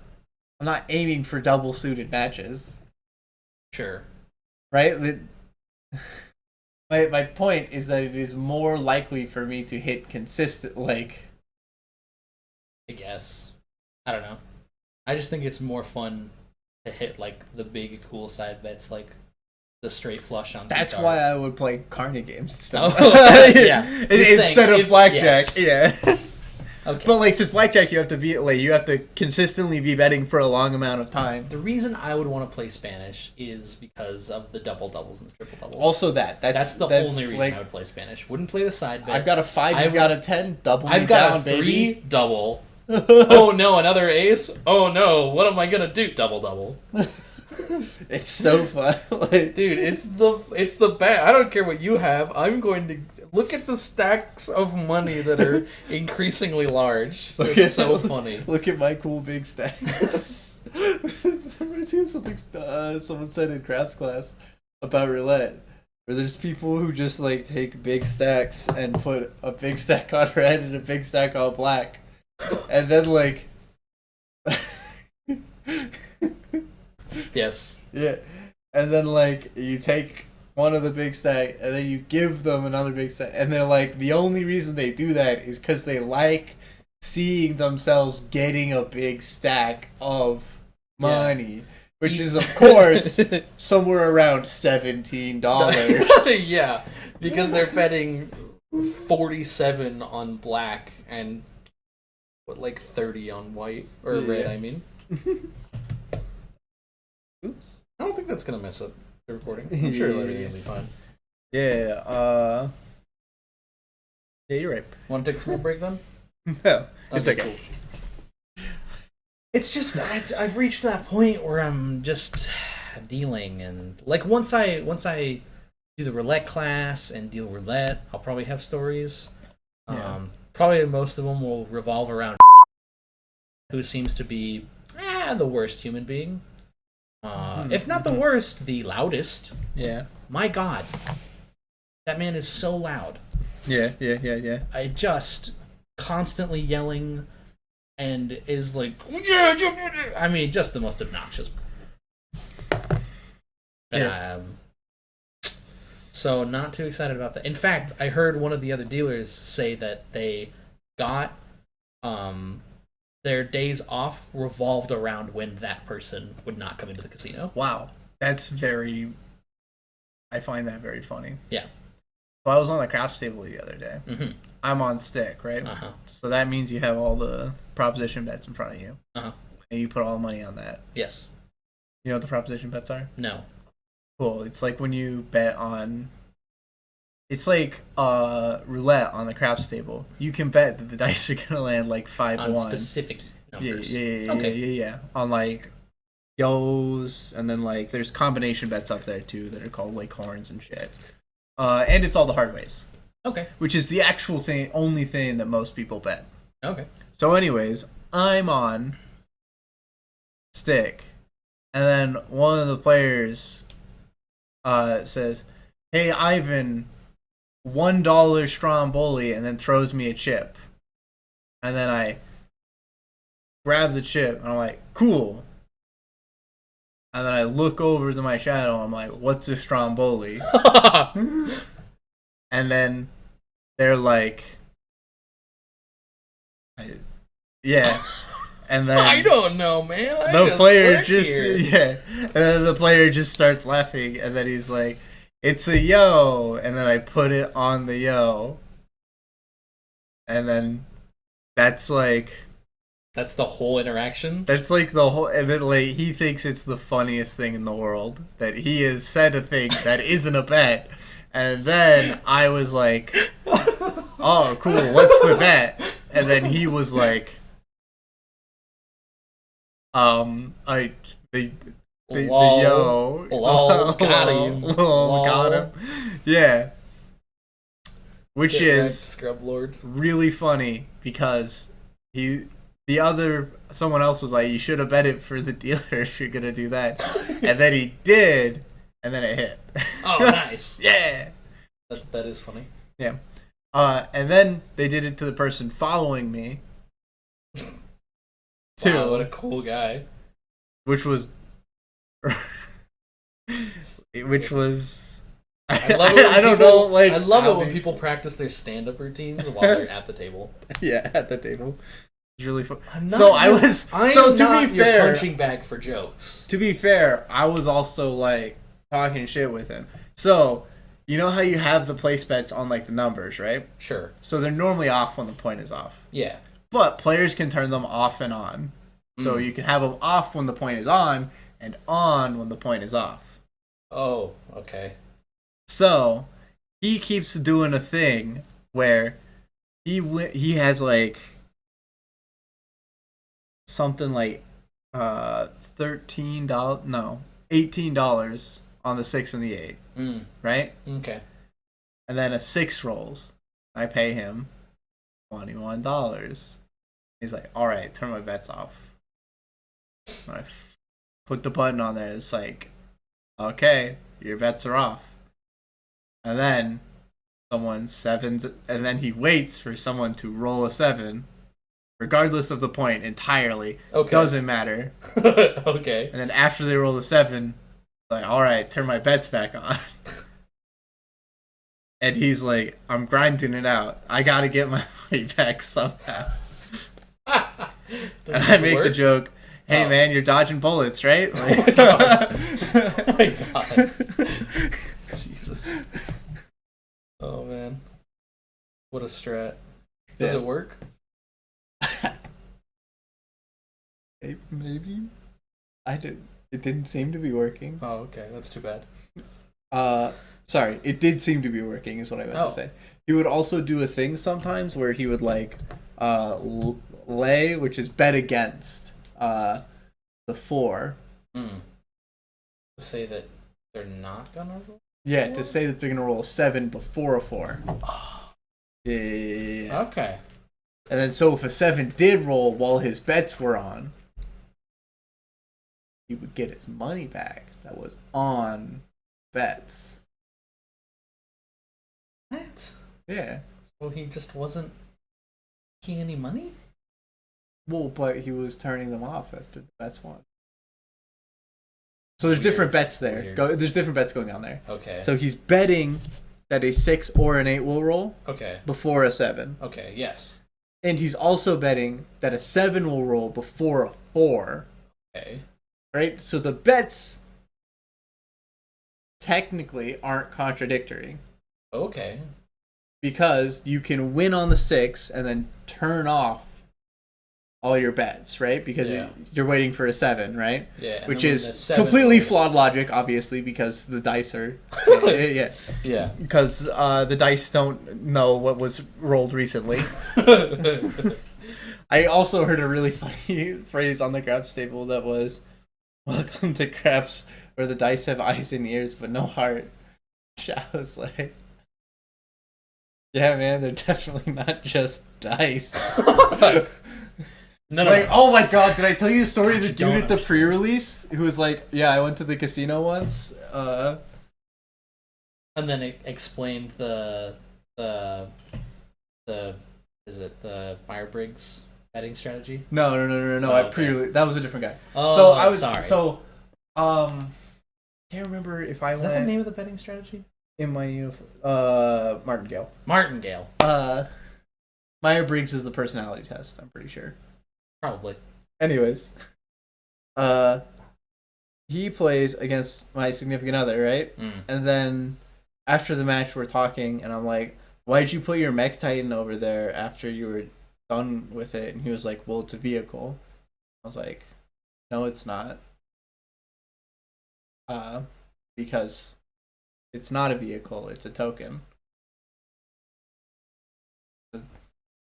Speaker 1: aiming for double suited matches.
Speaker 2: Sure.
Speaker 1: Right? My point is that it is more likely for me to hit consistent,
Speaker 2: I guess. I don't know. I just think it's more fun to hit, the big, cool side bets, the straight flush on
Speaker 1: That's
Speaker 2: Sultai.
Speaker 1: why I would play carny games instead.
Speaker 2: Yeah.
Speaker 1: Instead of blackjack.
Speaker 2: Yes.
Speaker 1: Yeah.
Speaker 2: Okay.
Speaker 1: But since blackjack, you have to consistently be betting for a long amount of time.
Speaker 2: The reason I would want to play Spanish is because of the double doubles and the triple doubles.
Speaker 1: Also, that's
Speaker 2: the only reason I would play Spanish. Wouldn't play the side bet.
Speaker 1: I've got a 5, you've got a 10, double.
Speaker 2: I've got
Speaker 1: down,
Speaker 2: a 3
Speaker 1: baby.
Speaker 2: double. Oh no, another ace. Oh no, what am I gonna do? Double.
Speaker 1: It's so fun,
Speaker 2: dude. It's the best. I don't care what you have. I'm going to look at the stacks of money that are increasingly large. It's so funny.
Speaker 1: Look at my cool big stacks. Reminds me of something someone said in crafts class about roulette, where there's people who just take big stacks and put a big stack on red and a big stack on black, and then
Speaker 2: yes.
Speaker 1: Yeah. And then you take one of the big stack and then you give them another big stack, and they're the only reason they do that is because they like seeing themselves getting a big stack of money. which is, of course, somewhere around $17.
Speaker 2: Yeah, because they're betting 47 on black and like 30 on white or red. I mean, oops. I don't think that's gonna mess up the recording. I'm sure everything will be fine.
Speaker 1: Yeah. Yeah, you're right.
Speaker 2: Want to take a small break then?
Speaker 1: No, it's okay.
Speaker 2: Cool. It's just I've reached that point where I'm just dealing, and like once I do the roulette class and deal roulette, I'll probably have stories.
Speaker 1: Yeah.
Speaker 2: Probably most of them will revolve around who seems to be the worst human being. If not the worst, the loudest.
Speaker 1: Yeah.
Speaker 2: My God, that man is so loud.
Speaker 1: Yeah.
Speaker 2: I just constantly yelling and is like, I mean, just the most obnoxious.
Speaker 1: Yeah.
Speaker 2: So not too excited about that. In fact, I heard one of the other dealers say that they got their days off revolved around when that person would not come into the casino.
Speaker 1: Wow. I find that very funny.
Speaker 2: Yeah.
Speaker 1: So I was on the craps table the other day.
Speaker 2: Mm-hmm.
Speaker 1: I'm on stick, right?
Speaker 2: Uh-huh.
Speaker 1: So that means you have all the proposition bets in front of you.
Speaker 2: Uh-huh.
Speaker 1: And you put all the money on that.
Speaker 2: Yes.
Speaker 1: You know what the proposition bets are?
Speaker 2: No.
Speaker 1: Cool. It's like when you bet on... It's like roulette on the craps table. You can bet that the dice are going to land like 5-1.
Speaker 2: On specific numbers.
Speaker 1: Yeah. On like yos, and then like there's combination bets up there too that are called like horns and shit. And it's all the hard ways.
Speaker 2: Okay.
Speaker 1: Which is the actual only thing that most people bet.
Speaker 2: Okay.
Speaker 1: So anyways, I'm on stick, and then one of the players says, "Hey Ivan, $1 Stromboli," and then throws me a chip. And then I grab the chip, and I'm like, "Cool." And then I look over to my shadow, and I'm like, "What's a Stromboli?" And then they're like, yeah. And then
Speaker 2: I don't know, man.
Speaker 1: And then the player just starts laughing, and then he's like, "It's a yo," and then I put it on the yo, and then that's the whole interaction. That's like the whole, and then like he thinks it's the funniest thing in the world that he has said a thing that isn't a bet, and then I was like, "Oh, cool, what's the bet?" And then he was like, the yo,
Speaker 2: lol, got him,
Speaker 1: lol, got him, yeah. Which
Speaker 2: Get
Speaker 1: is
Speaker 2: wrecked, Scrub Lord.
Speaker 1: Really funny because someone else was like, "You should have bet it for the dealer if you're gonna do that," and then he did, and then it hit.
Speaker 2: Oh, nice.
Speaker 1: Yeah,
Speaker 2: that is funny.
Speaker 1: Yeah, and then they did it to the person following me. Too.
Speaker 2: Wow, what a cool guy.
Speaker 1: Which was
Speaker 2: I
Speaker 1: love it. I don't know. Like,
Speaker 2: I love it when people practice their stand-up routines while they're at the table.
Speaker 1: Yeah, at the table. It's really fun.
Speaker 2: I'm
Speaker 1: To be fair,
Speaker 2: punching bag for jokes.
Speaker 1: To be fair, I was also like talking shit with him. So you know how you have the place bets on like the numbers, right?
Speaker 2: Sure.
Speaker 1: So they're normally off when the point is off.
Speaker 2: Yeah.
Speaker 1: But players can turn them off and on. So you can have them off when the point is on and on when the point is off.
Speaker 2: Oh, okay.
Speaker 1: So he keeps doing a thing where he has like something like $18 on the 6 and the 8. Right?
Speaker 2: Okay.
Speaker 1: And then a 6 rolls. I pay him $21. He's like, "All right, turn my bets off." And I put the button on there. It's like, "Okay, your bets are off." And then someone sevens, and then he waits for someone to roll a 7, regardless of the point entirely.
Speaker 2: Okay.
Speaker 1: Doesn't matter.
Speaker 2: Okay.
Speaker 1: And then after they roll a 7, like, "All right, turn my bets back on." And he's like, "I'm grinding it out. I gotta get my money back somehow." And I make the joke, Hey
Speaker 2: Oh.
Speaker 1: man, you're dodging bullets, right?
Speaker 2: Oh my god. Oh my god. Jesus. Oh man. What a strat. Does
Speaker 1: Yeah.
Speaker 2: it work?
Speaker 1: Maybe. It didn't seem to be working.
Speaker 2: Oh, okay. That's too bad.
Speaker 1: Sorry, it did seem to be working, is what I meant to say. He would also do a thing sometimes where he would like lay, which is bet against the 4.
Speaker 2: To say that they're not gonna roll?
Speaker 1: Yeah, to say that they're gonna roll a 7 before a 4. Yeah.
Speaker 2: Okay.
Speaker 1: And then so if a 7 did roll while his bets were on, he would get his money back that was on bets.
Speaker 2: What?
Speaker 1: Yeah.
Speaker 2: So he just wasn't making any money?
Speaker 1: Well, but he was turning them off after the bets won. So there's
Speaker 2: Weird.
Speaker 1: different bets there.
Speaker 2: Weird.
Speaker 1: There's different bets going on there.
Speaker 2: Okay.
Speaker 1: So he's betting that a 6 or an 8 will roll
Speaker 2: Okay.
Speaker 1: before a 7.
Speaker 2: Okay, yes.
Speaker 1: And he's also betting that a 7 will roll before a 4.
Speaker 2: Okay.
Speaker 1: Right? So the bets technically aren't contradictory
Speaker 2: Okay.
Speaker 1: because you can win on the 6 and then turn off all your bets, right? Because
Speaker 2: Yeah.
Speaker 1: you're waiting for a 7, right?
Speaker 2: Yeah. and
Speaker 1: Which
Speaker 2: then when
Speaker 1: is
Speaker 2: the 7
Speaker 1: completely
Speaker 2: roll-
Speaker 1: flawed logic, obviously, because the dice are... yeah.
Speaker 2: Yeah.
Speaker 1: Because the dice don't know what was rolled recently. I also heard a really funny phrase on the craps table that was, "Welcome to craps where the dice have eyes and ears but no heart." I was like, yeah, man, they're definitely not just dice.
Speaker 2: No,
Speaker 1: It's like, oh my god, did I tell you the story of the
Speaker 2: You
Speaker 1: dude
Speaker 2: don't
Speaker 1: at the pre-release who was like, yeah, I went to the casino once.
Speaker 2: And then it explained the is it the Myers-Briggs betting strategy?
Speaker 1: No.
Speaker 2: Oh,
Speaker 1: I
Speaker 2: okay.
Speaker 1: pre-release. That was a different guy.
Speaker 2: Oh,
Speaker 1: So I was
Speaker 2: sorry.
Speaker 1: can't remember if I
Speaker 2: Is that the
Speaker 1: went
Speaker 2: name of the betting strategy?
Speaker 1: in my uniform. Martingale.
Speaker 2: Martingale,
Speaker 1: Myers-Briggs is the personality test. I'm pretty sure.
Speaker 2: probably.
Speaker 1: Anyways, he plays against my significant other, right? And then after the match, we're talking, and I'm like, "Why'd you put your Mech Titan over there after you were done with it?" And he was like, "Well, it's a vehicle." I was like, "No, it's not. Because it's not a vehicle; it's a token."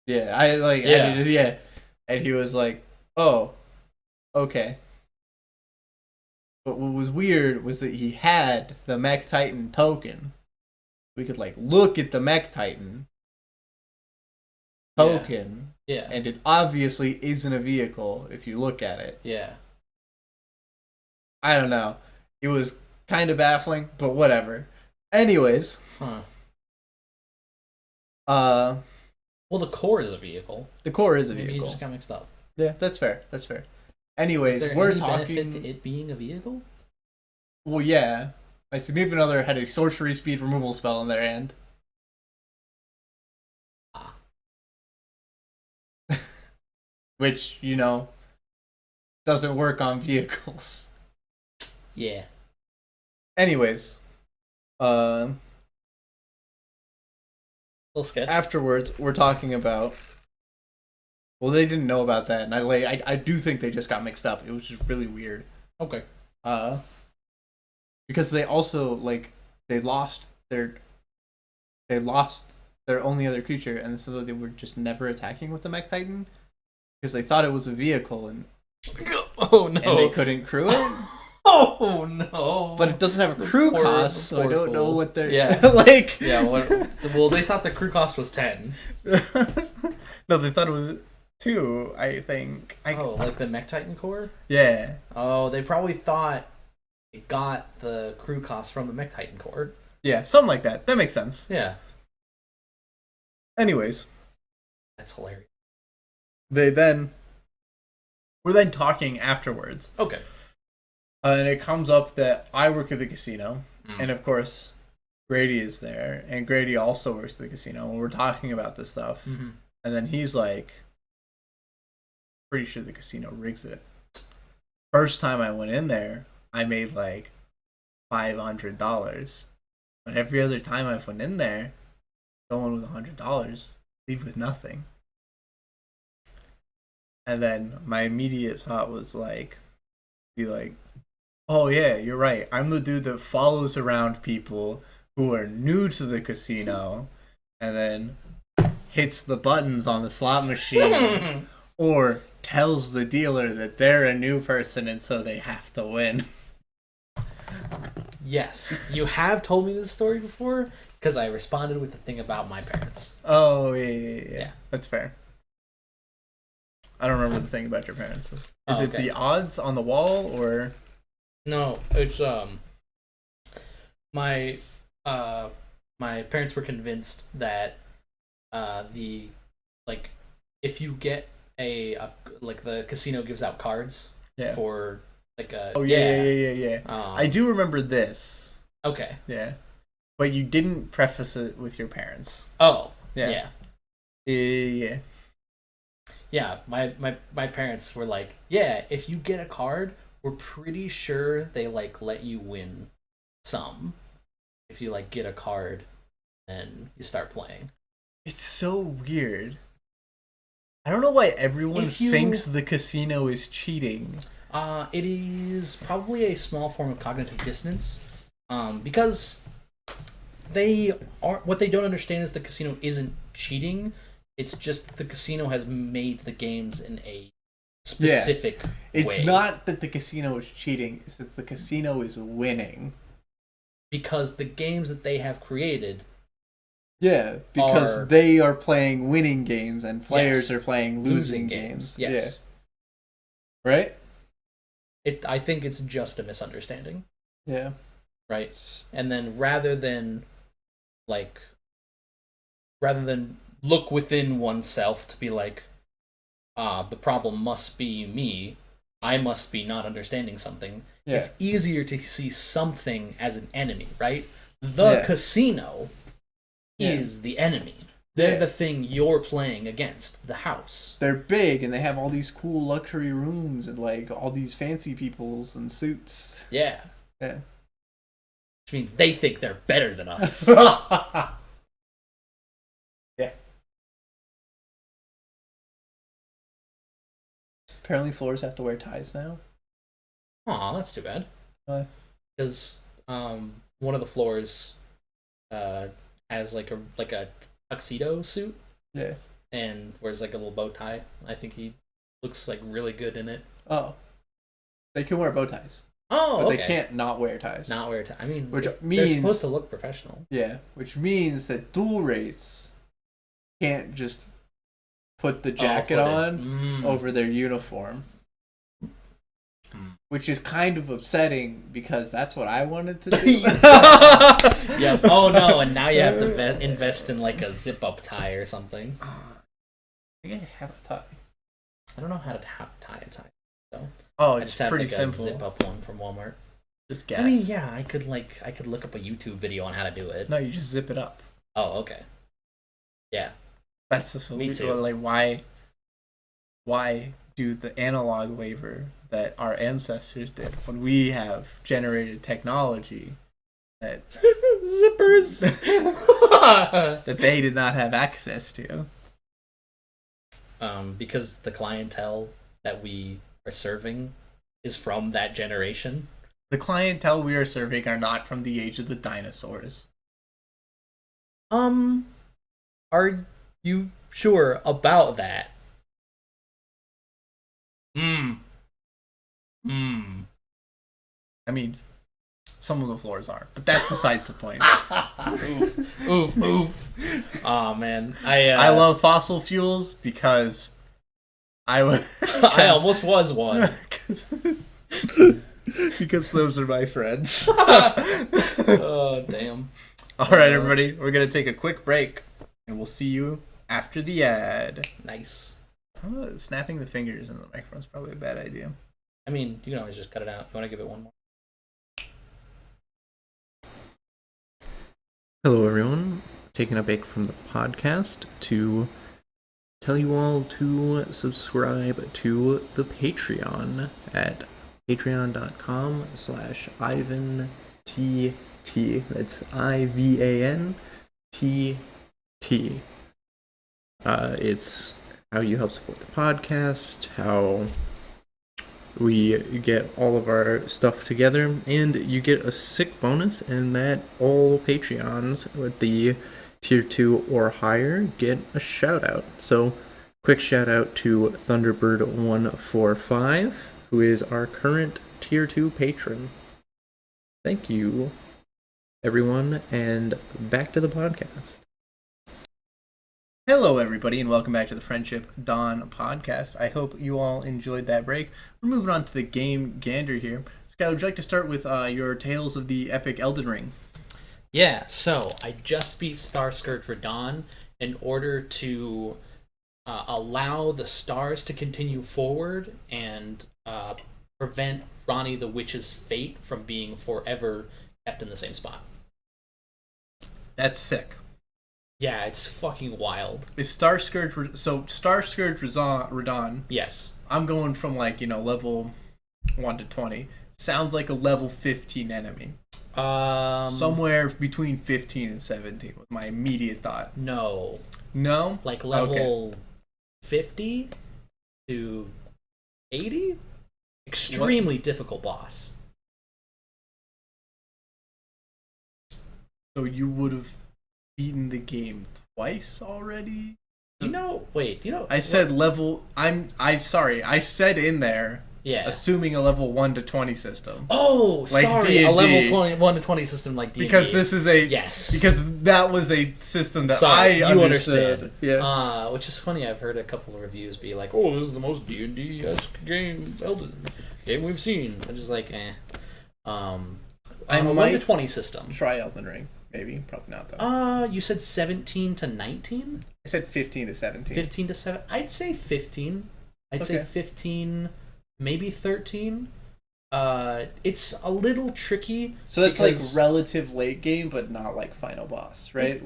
Speaker 1: Yeah, yeah. And he was like, "Oh, okay." But what was weird was that he had the Mech Titan token. We could like look at the Mech Titan token,
Speaker 2: Yeah.
Speaker 1: and it obviously isn't a vehicle if you look at it.
Speaker 2: Yeah.
Speaker 1: I don't know. It was kind of baffling, but whatever. Anyways,
Speaker 2: Huh.
Speaker 1: the
Speaker 2: Well, the core is a vehicle.
Speaker 1: core is a
Speaker 2: Maybe
Speaker 1: vehicle.
Speaker 2: you just got mixed up.
Speaker 1: Yeah, that's fair. That's fair.
Speaker 2: Is
Speaker 1: Anyways,
Speaker 2: there
Speaker 1: we're
Speaker 2: any benefit
Speaker 1: talking.
Speaker 2: to it being a vehicle?
Speaker 1: Well, yeah. My significant other had a sorcery speed removal spell in their hand.
Speaker 2: Ah.
Speaker 1: Which, doesn't work on vehicles.
Speaker 2: Yeah.
Speaker 1: Anyways,
Speaker 2: Little sketch.
Speaker 1: afterwards, we're talking about... Well, they didn't know about that, and I do think they just got mixed up. It was just really weird.
Speaker 2: Okay.
Speaker 1: Because they also, they lost their only other creature, and so they were just never attacking with the Mech Titan because they thought it was a vehicle, and
Speaker 2: Oh no.
Speaker 1: they couldn't crew it.
Speaker 2: Oh no.
Speaker 1: But it doesn't have a crew
Speaker 2: Poor-
Speaker 1: cost, so I
Speaker 2: poor
Speaker 1: don't know
Speaker 2: fool.
Speaker 1: what they're
Speaker 2: Yeah.
Speaker 1: like.
Speaker 2: Yeah. Well, they thought the crew cost was 10.
Speaker 1: No, they thought it was 2. I think.
Speaker 2: Oh, like the Mech Titan core?
Speaker 1: Yeah.
Speaker 2: Oh, they probably thought it got the crew cost from the Mech Titan core.
Speaker 1: Yeah, something like that. That makes sense.
Speaker 2: Yeah.
Speaker 1: Anyways,
Speaker 2: That's hilarious.
Speaker 1: we're then talking afterwards,
Speaker 2: Okay.
Speaker 1: and it comes up that I work at the casino,
Speaker 2: Mm.
Speaker 1: and of course, Grady is there, and Grady also works at the casino, and we're talking about this stuff,
Speaker 2: Mm-hmm.
Speaker 1: and then he's like, "Pretty sure the casino rigs it," first time I went in there, I made like $500. But every other time I've went in there, going with $100, leave with nothing. And then my immediate thought was like, be like, oh yeah, you're right. I'm the dude that follows around people who are new to the casino and then hits the buttons on the slot machine or tells the dealer that they're a new person and so they have to win.
Speaker 2: Yes, you have told me this story before because I responded with the thing about my parents.
Speaker 1: Oh, yeah. That's fair. I don't remember the thing about your parents. Is it the odds on the wall or?
Speaker 2: No, it's my parents were convinced that if you get a the casino gives out cards for like a
Speaker 1: yeah. I do remember this.
Speaker 2: Okay.
Speaker 1: Yeah. But you didn't preface it with your parents.
Speaker 2: Oh.
Speaker 1: Yeah.
Speaker 2: Yeah, my parents were like, yeah, if you get a card, we're pretty sure they like let you win some. If you like get a card and you start playing.
Speaker 1: It's so weird. I don't know why everyone thinks the casino is cheating.
Speaker 2: It is probably a small form of cognitive dissonance. Because what they don't understand is the casino isn't cheating. It's just the casino has made the games in a specific way.
Speaker 1: It's not that the casino is cheating, it's that the casino is winning.
Speaker 2: Because the games that they have created
Speaker 1: because they are playing winning games and players are playing losing games.
Speaker 2: Yes.
Speaker 1: Yeah. Right?
Speaker 2: I think it's just a misunderstanding.
Speaker 1: Yeah.
Speaker 2: Right? And then rather than look within oneself to be like, the problem must be me, I must be not understanding something. Yeah. It's easier to see something as an enemy, right? The casino is the enemy. They're the thing you're playing against, the house.
Speaker 1: They're big and they have all these cool luxury rooms and like all these fancy peoples and suits.
Speaker 2: Yeah.
Speaker 1: Yeah.
Speaker 2: Which means they think they're better than us.
Speaker 1: Yeah. Apparently floors have to wear ties now.
Speaker 2: Aw, that's too bad.
Speaker 1: Why?
Speaker 2: Because one of the floors has like a tuxedo suit.
Speaker 1: Yeah.
Speaker 2: And wears like a little bow tie. I think he looks like really good in it.
Speaker 1: Oh. They can wear bow ties.
Speaker 2: Oh,
Speaker 1: but they can't not wear ties.
Speaker 2: Not wear ties. I mean,
Speaker 1: which means
Speaker 2: they're supposed to look professional.
Speaker 1: Yeah, which means that dual rates can't just put the jacket on over their uniform. Which is kind of upsetting because that's what I wanted to do.
Speaker 2: Yeah. Oh no! And now you have to invest in like a zip-up tie or something.
Speaker 1: I think I have a tie.
Speaker 2: I don't know how to tie a tie. So.
Speaker 1: Oh, it's pretty simple.
Speaker 2: A zip-up one from Walmart.
Speaker 1: Just guess.
Speaker 2: I mean, yeah, I could look up a YouTube video on how to do it.
Speaker 1: No, you just zip it up.
Speaker 2: Oh, okay. Yeah.
Speaker 1: That's the solution.
Speaker 2: Me too.
Speaker 1: Like, why do the analog labor that our ancestors did when we have generated technology that
Speaker 2: zippers
Speaker 1: that they did not have access to?
Speaker 2: Because the clientele that we are serving is from that generation.
Speaker 1: The clientele we are serving are not from the age of the dinosaurs.
Speaker 2: Are you sure about that?
Speaker 1: I mean, some of the floors are, but that's besides the point.
Speaker 2: Oof. Oh man,
Speaker 1: I love fossil fuels because I
Speaker 2: almost was one.
Speaker 1: Because those are my friends.
Speaker 2: Oh damn!
Speaker 1: All right, everybody, we're gonna take a quick break, and we'll see you after the ad.
Speaker 2: Nice.
Speaker 1: Snapping the fingers in the microphone is probably a bad idea.
Speaker 2: I mean, you can always just cut it out. You want to give it one more?
Speaker 4: Hello, everyone. Taking a break from the podcast to tell you all to subscribe to the Patreon at patreon.com/IvanTT. That's IVANTT. It's how you help support the podcast, how we get all of our stuff together, and you get a sick bonus in that all Patreons with the tier 2 or higher get a shout out. So quick shout out to Thunderbird145, who is our current tier 2 patron. Thank you, everyone, and back to the podcast.
Speaker 1: Hello, everybody, and welcome back to the Friendship Dawn podcast. I hope you all enjoyed that break. We're moving on to the game gander here. Sky, would you like to start with your tales of the epic Elden Ring?
Speaker 2: Yeah, so I just beat Scourge Radon in order to allow the stars to continue forward and prevent Ronnie the Witch's fate from being forever kept in the same spot.
Speaker 1: That's sick.
Speaker 2: Yeah, it's fucking wild.
Speaker 1: Is Scourge Radon?
Speaker 2: Yes.
Speaker 1: I'm going from level 1 to 20. Sounds like a level 15 enemy. Somewhere between 15 and 17 was my immediate thought.
Speaker 2: No.
Speaker 1: No?
Speaker 2: Like level 50 to 80? Extremely difficult boss.
Speaker 1: So you would have beaten the game twice already?
Speaker 2: I
Speaker 1: said level. I said in there.
Speaker 2: Yeah.
Speaker 1: Assuming a level 1 to 20 system.
Speaker 2: Oh,
Speaker 1: like
Speaker 2: sorry.
Speaker 1: D&D.
Speaker 2: A level 1 to 20 system like D&D.
Speaker 1: Because this is a
Speaker 2: yes.
Speaker 1: Because that was a system that
Speaker 2: I
Speaker 1: understood.
Speaker 2: Understand.
Speaker 1: Yeah.
Speaker 2: Which is funny. I've heard a couple of reviews be like, "Oh, this is the most D&D-esque game we've seen." I'm just like, eh. I'm a 1 to 20 system.
Speaker 1: Try Elden Ring. Maybe. Probably not, though.
Speaker 2: You said 17 to 19?
Speaker 1: I said 15 to 17.
Speaker 2: 15 to 7? I'd say 15. I'd say 15, maybe 13. It's a little tricky.
Speaker 1: So that's like relative late game, but not like final boss, right?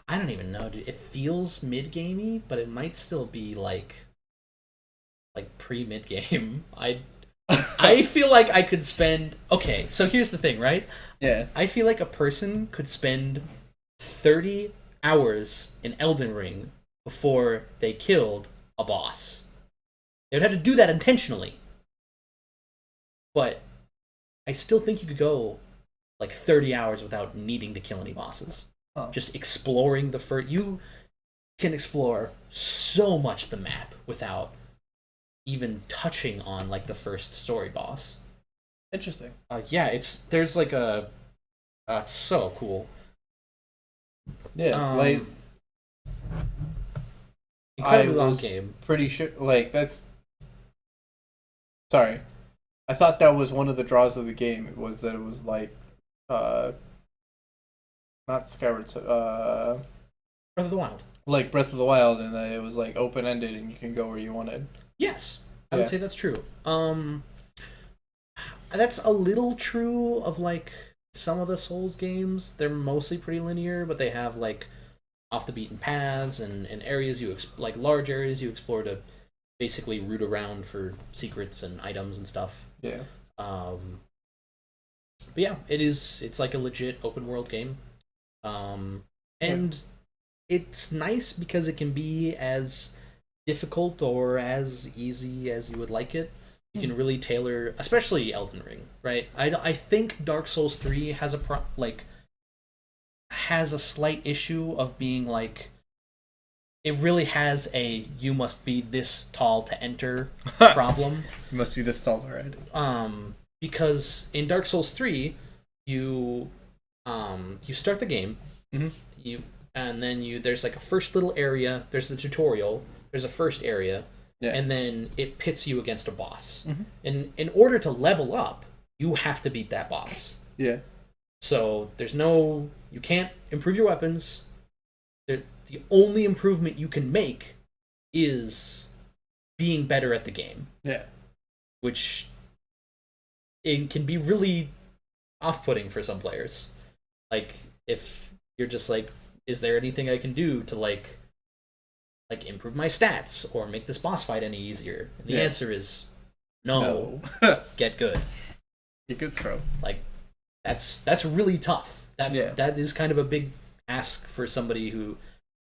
Speaker 2: I don't even know, dude. It feels mid-gamey, but it might still be like pre-mid-game. I feel like I could spend... Okay, so here's the thing, right?
Speaker 1: Yeah.
Speaker 2: I feel like a person could spend 30 hours in Elden Ring before they killed a boss. They would have to do that intentionally. But I still think you could go 30 hours without needing to kill any bosses.
Speaker 1: Oh.
Speaker 2: Just exploring the first... You can explore so much the map without even touching on the first story boss.
Speaker 1: Interesting.
Speaker 2: There's it's so cool.
Speaker 1: Yeah,
Speaker 2: incredibly long game.
Speaker 1: Pretty sure that's sorry. I thought that was one of the draws of the game. It was that it was not Skyward
Speaker 2: Breath of the Wild.
Speaker 1: Like Breath of the Wild, and that it was open ended and you can go where you wanted.
Speaker 2: Yes, I would say that's true. That's a little true of some of the Souls games. They're mostly pretty linear, but they have off the beaten paths and areas large areas you explore to basically root around for secrets and items and stuff.
Speaker 1: Yeah.
Speaker 2: But yeah, it's a legit open world game. And it's nice because it can be as difficult or as easy as you would like it. You can really tailor, especially Elden Ring, right? I think Dark Souls 3 has has a slight issue of being it really has a you must be this tall to enter problem.
Speaker 1: You must be this tall, right?
Speaker 2: Because in Dark Souls 3, you start the game, and then there's a first little area, there's the tutorial, there's a first area. Yeah. And then it pits you against a boss. Mm-hmm. And in order to level up, you have to beat that boss.
Speaker 1: Yeah.
Speaker 2: So you can't improve your weapons. The only improvement you can make is being better at the game.
Speaker 1: Yeah.
Speaker 2: Which it can be really off-putting for some players. If you're just is there anything I can do to improve my stats or make this boss fight any easier? And the answer is No. Get good.
Speaker 1: Get good throw.
Speaker 2: Like, that's really tough.
Speaker 1: Yeah.
Speaker 2: That is kind of a big ask for somebody who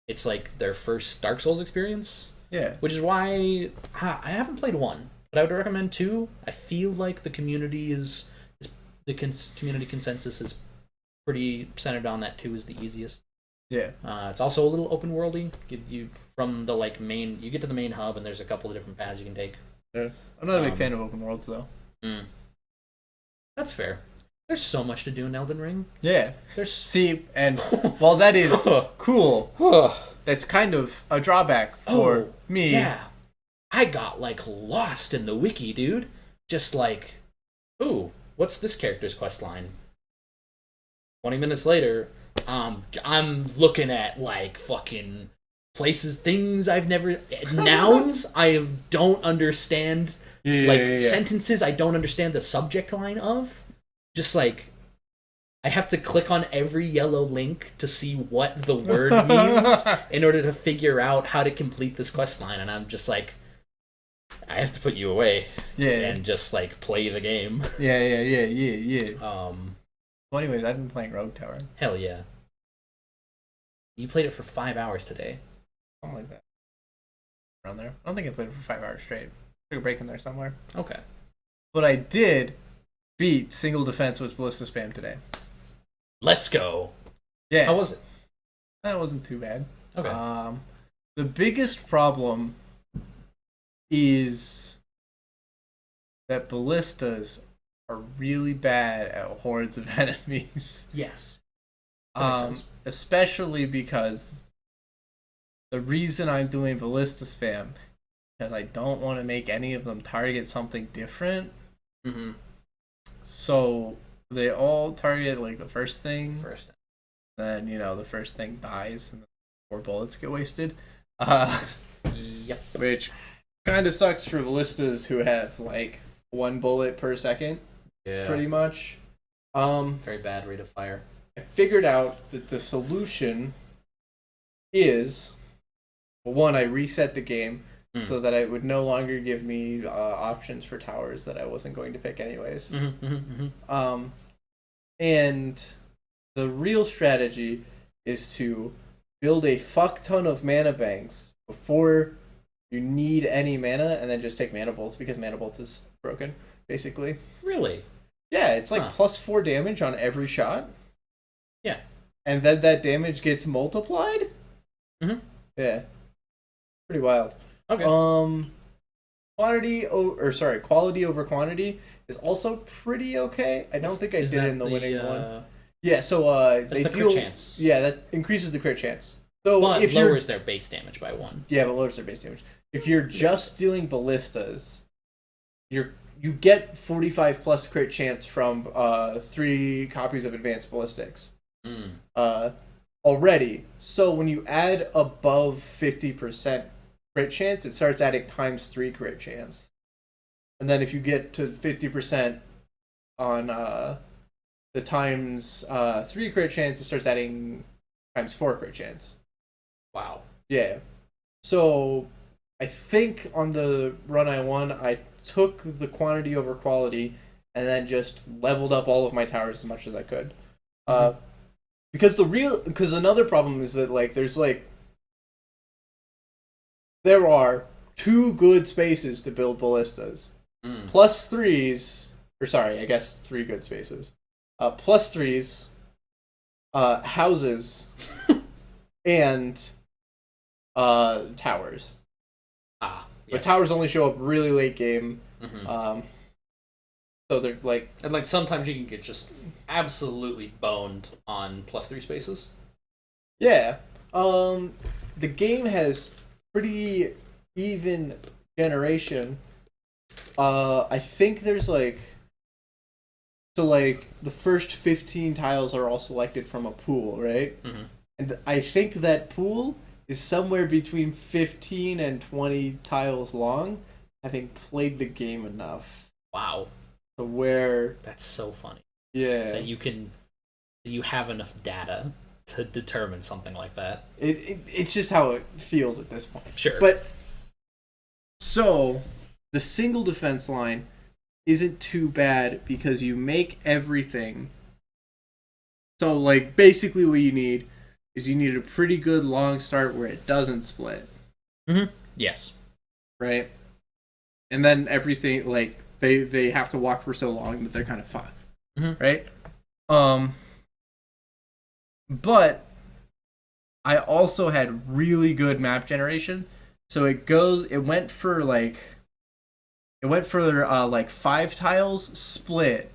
Speaker 2: it's like their first Dark Souls experience.
Speaker 1: Yeah.
Speaker 2: Which is why I haven't played 1, but I would recommend 2. I feel like the community community consensus is pretty centered on that 2 is the easiest.
Speaker 1: Yeah.
Speaker 2: It's also a little open worldy. You from the you get to the main hub and there's a couple of different paths you can take.
Speaker 1: Yeah. I'm not a big fan of open worlds though.
Speaker 2: That's fair. There's so much to do in Elden Ring.
Speaker 1: Yeah.
Speaker 2: There's
Speaker 1: and while that is cool, that's kind of a drawback for me.
Speaker 2: Yeah. I got lost in the wiki, dude. Just ooh, what's this character's quest line? 20 minutes later, I'm looking at fucking places, things I've never nouns don't understand. Sentences I don't understand the subject line of. Just I have to click on every yellow link to see what the word means in order to figure out how to complete this quest line, and I'm just I have to put you away and just play the game.
Speaker 1: Yeah. Well, anyways, I've been playing Rogue Tower.
Speaker 2: Hell yeah. You played it for 5 hours today.
Speaker 1: Something like that. Around there. I don't think I played it for 5 hours straight. Took a break in there somewhere.
Speaker 2: Okay.
Speaker 1: But I did beat single defense with Ballista Spam today.
Speaker 2: Let's go.
Speaker 1: Yeah.
Speaker 2: How was it?
Speaker 1: That wasn't too bad.
Speaker 2: Okay.
Speaker 1: The biggest problem is that ballistas are really bad at hordes of enemies.
Speaker 2: Yes. That makes sense.
Speaker 1: Especially because the reason I'm doing Ballista Spam because I don't want to make any of them target something different.
Speaker 2: Mm-hmm.
Speaker 1: So they all target the first thing.
Speaker 2: First.
Speaker 1: Then the first thing dies and 4 bullets get wasted.
Speaker 2: Yep.
Speaker 1: Which kind of sucks for ballistas who have 1 bullet per second.
Speaker 2: Yeah.
Speaker 1: Pretty much.
Speaker 2: Very bad rate of fire.
Speaker 1: I figured out that the solution is, one, I reset the game so that it would no longer give me options for towers that I wasn't going to pick anyways. And the real strategy is to build a fuck ton of mana banks before you need any mana, and then just take mana bolts because mana bolts is broken, basically.
Speaker 2: Really?
Speaker 1: Yeah, it's plus 4 damage on every shot.
Speaker 2: Yeah.
Speaker 1: And then that damage gets multiplied?
Speaker 2: Mm-hmm.
Speaker 1: Yeah. Pretty wild.
Speaker 2: Okay.
Speaker 1: Quality over quantity is also pretty okay. I don't think I did it in the winning one. Yeah, so
Speaker 2: that's
Speaker 1: they
Speaker 2: the crit chance.
Speaker 1: Yeah, that increases the crit chance. So
Speaker 2: but
Speaker 1: if
Speaker 2: lowers their base damage by 1.
Speaker 1: Yeah, but lowers their base damage. If you're just doing ballistas, you get 45 plus crit chance from 3 copies of advanced ballistics. Already. So when you add above 50% crit chance, it starts adding times 3 crit chance. And then if you get to 50% on the times 3 crit chance, it starts adding times 4 crit chance.
Speaker 2: Wow.
Speaker 1: Yeah. So I think on the run I won, I took the quantity over quality and then just leveled up all of my towers as much as I could. Because another problem is that there are 2 good spaces to build ballistas. Plus 3s, or sorry, I guess 3 good spaces. Plus 3s, houses, and towers.
Speaker 2: Yes.
Speaker 1: But towers only show up really late game. So they're
Speaker 2: and sometimes you can get just absolutely boned on plus 3 spaces.
Speaker 1: Yeah. The game has pretty even generation. I think there's the first 15 tiles are all selected from a pool, right? And I think that pool is somewhere between 15 and 20 tiles long, having played the game enough.
Speaker 2: Wow.
Speaker 1: To where...
Speaker 2: That's so funny.
Speaker 1: Yeah.
Speaker 2: That you have enough data to determine something like that.
Speaker 1: It's just how it feels at this point.
Speaker 2: Sure.
Speaker 1: But, so, the single defense line isn't too bad because you make everything. So, like, basically what you need is you need a pretty good long start where it doesn't split.
Speaker 2: Yes.
Speaker 1: Right? And then everything, like, they have to walk for so long that they're kind of fucked. Right? But I also had really good map generation. So it went for like 5 tiles split,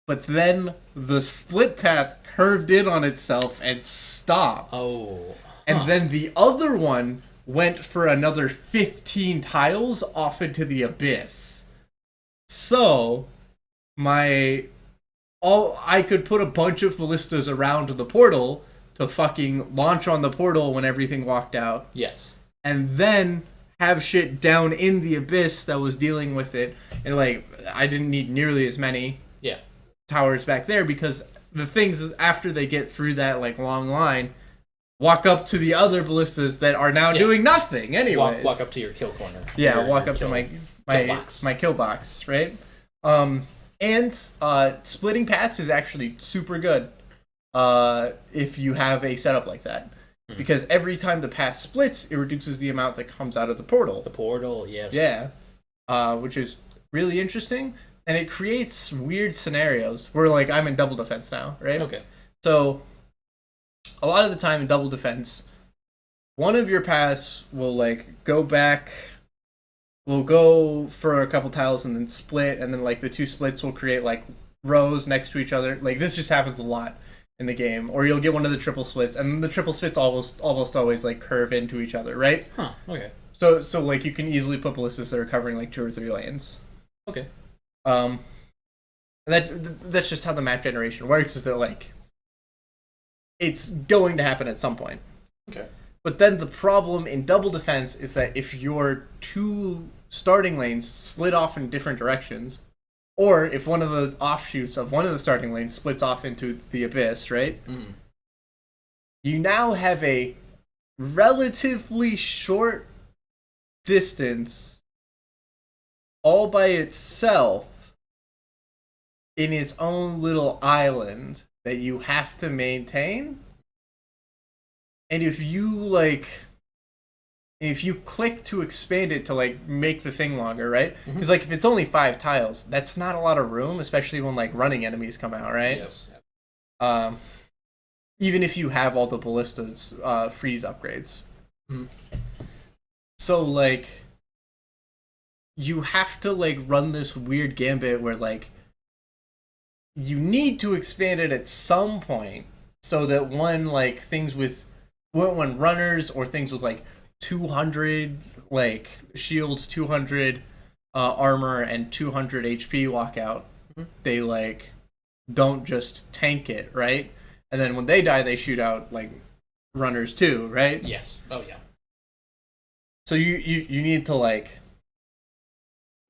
Speaker 1: but then the split path curved in on itself and stopped.
Speaker 2: Oh.
Speaker 1: And then the other one went for another 15 tiles off into the abyss. So I could put a bunch of ballistas around the portal to fucking launch on the portal when everything walked out.
Speaker 2: Yes.
Speaker 1: And then have shit down in the abyss that was dealing with it. And, like, I didn't need nearly as many towers back there because the things after they get through that, like, long line walk up to the other ballistas that are now doing nothing anyways.
Speaker 2: Walk up to your kill corner.
Speaker 1: Yeah, walk up to my kill box, right? And splitting paths is actually super good if you have a setup like that. Because every time the path splits, it reduces the amount that comes out of the portal.
Speaker 2: The portal, yes.
Speaker 1: Yeah. Which is really interesting. And it creates weird scenarios where, like, I'm in double defense now, right?
Speaker 2: Okay.
Speaker 1: So, a lot of the time in double defense, one of your paths will, like, go for a couple tiles and then split, and then, like, the two splits will create, like, rows next to each other. Like, this just happens a lot in the game. Or you'll get one of the triple splits, and the triple splits almost always, like, curve into each other, right?
Speaker 2: Huh, okay.
Speaker 1: So like, you can easily put ballistas that are covering, like, 2 or 3 lanes.
Speaker 2: Okay.
Speaker 1: And that's just how the map generation works, is that, like, it's going to happen at some point.
Speaker 2: Okay.
Speaker 1: But then the problem in double defense is that if your 2 starting lanes split off in different directions, or if one of the offshoots of one of the starting lanes splits off into the abyss, right? You now have a relatively short distance all by itself in its own little island that you have to maintain. And if you click to expand it to, like, make the thing longer, right? Because, like, if it's only 5 tiles, that's not a lot of room, especially when, like, running enemies come out, right?
Speaker 2: Yes.
Speaker 1: Even if you have all the ballistas freeze upgrades. So, like, you have to, like, run this weird gambit where, like, you need to expand it at some point so that when runners or things with, like, 200 like shield, 200 armor, and 200 HP walk out, they, like, don't just tank it, right? And then when they die, they shoot out, like, runners too, right?
Speaker 2: Yes. Oh yeah.
Speaker 1: So you need to, like,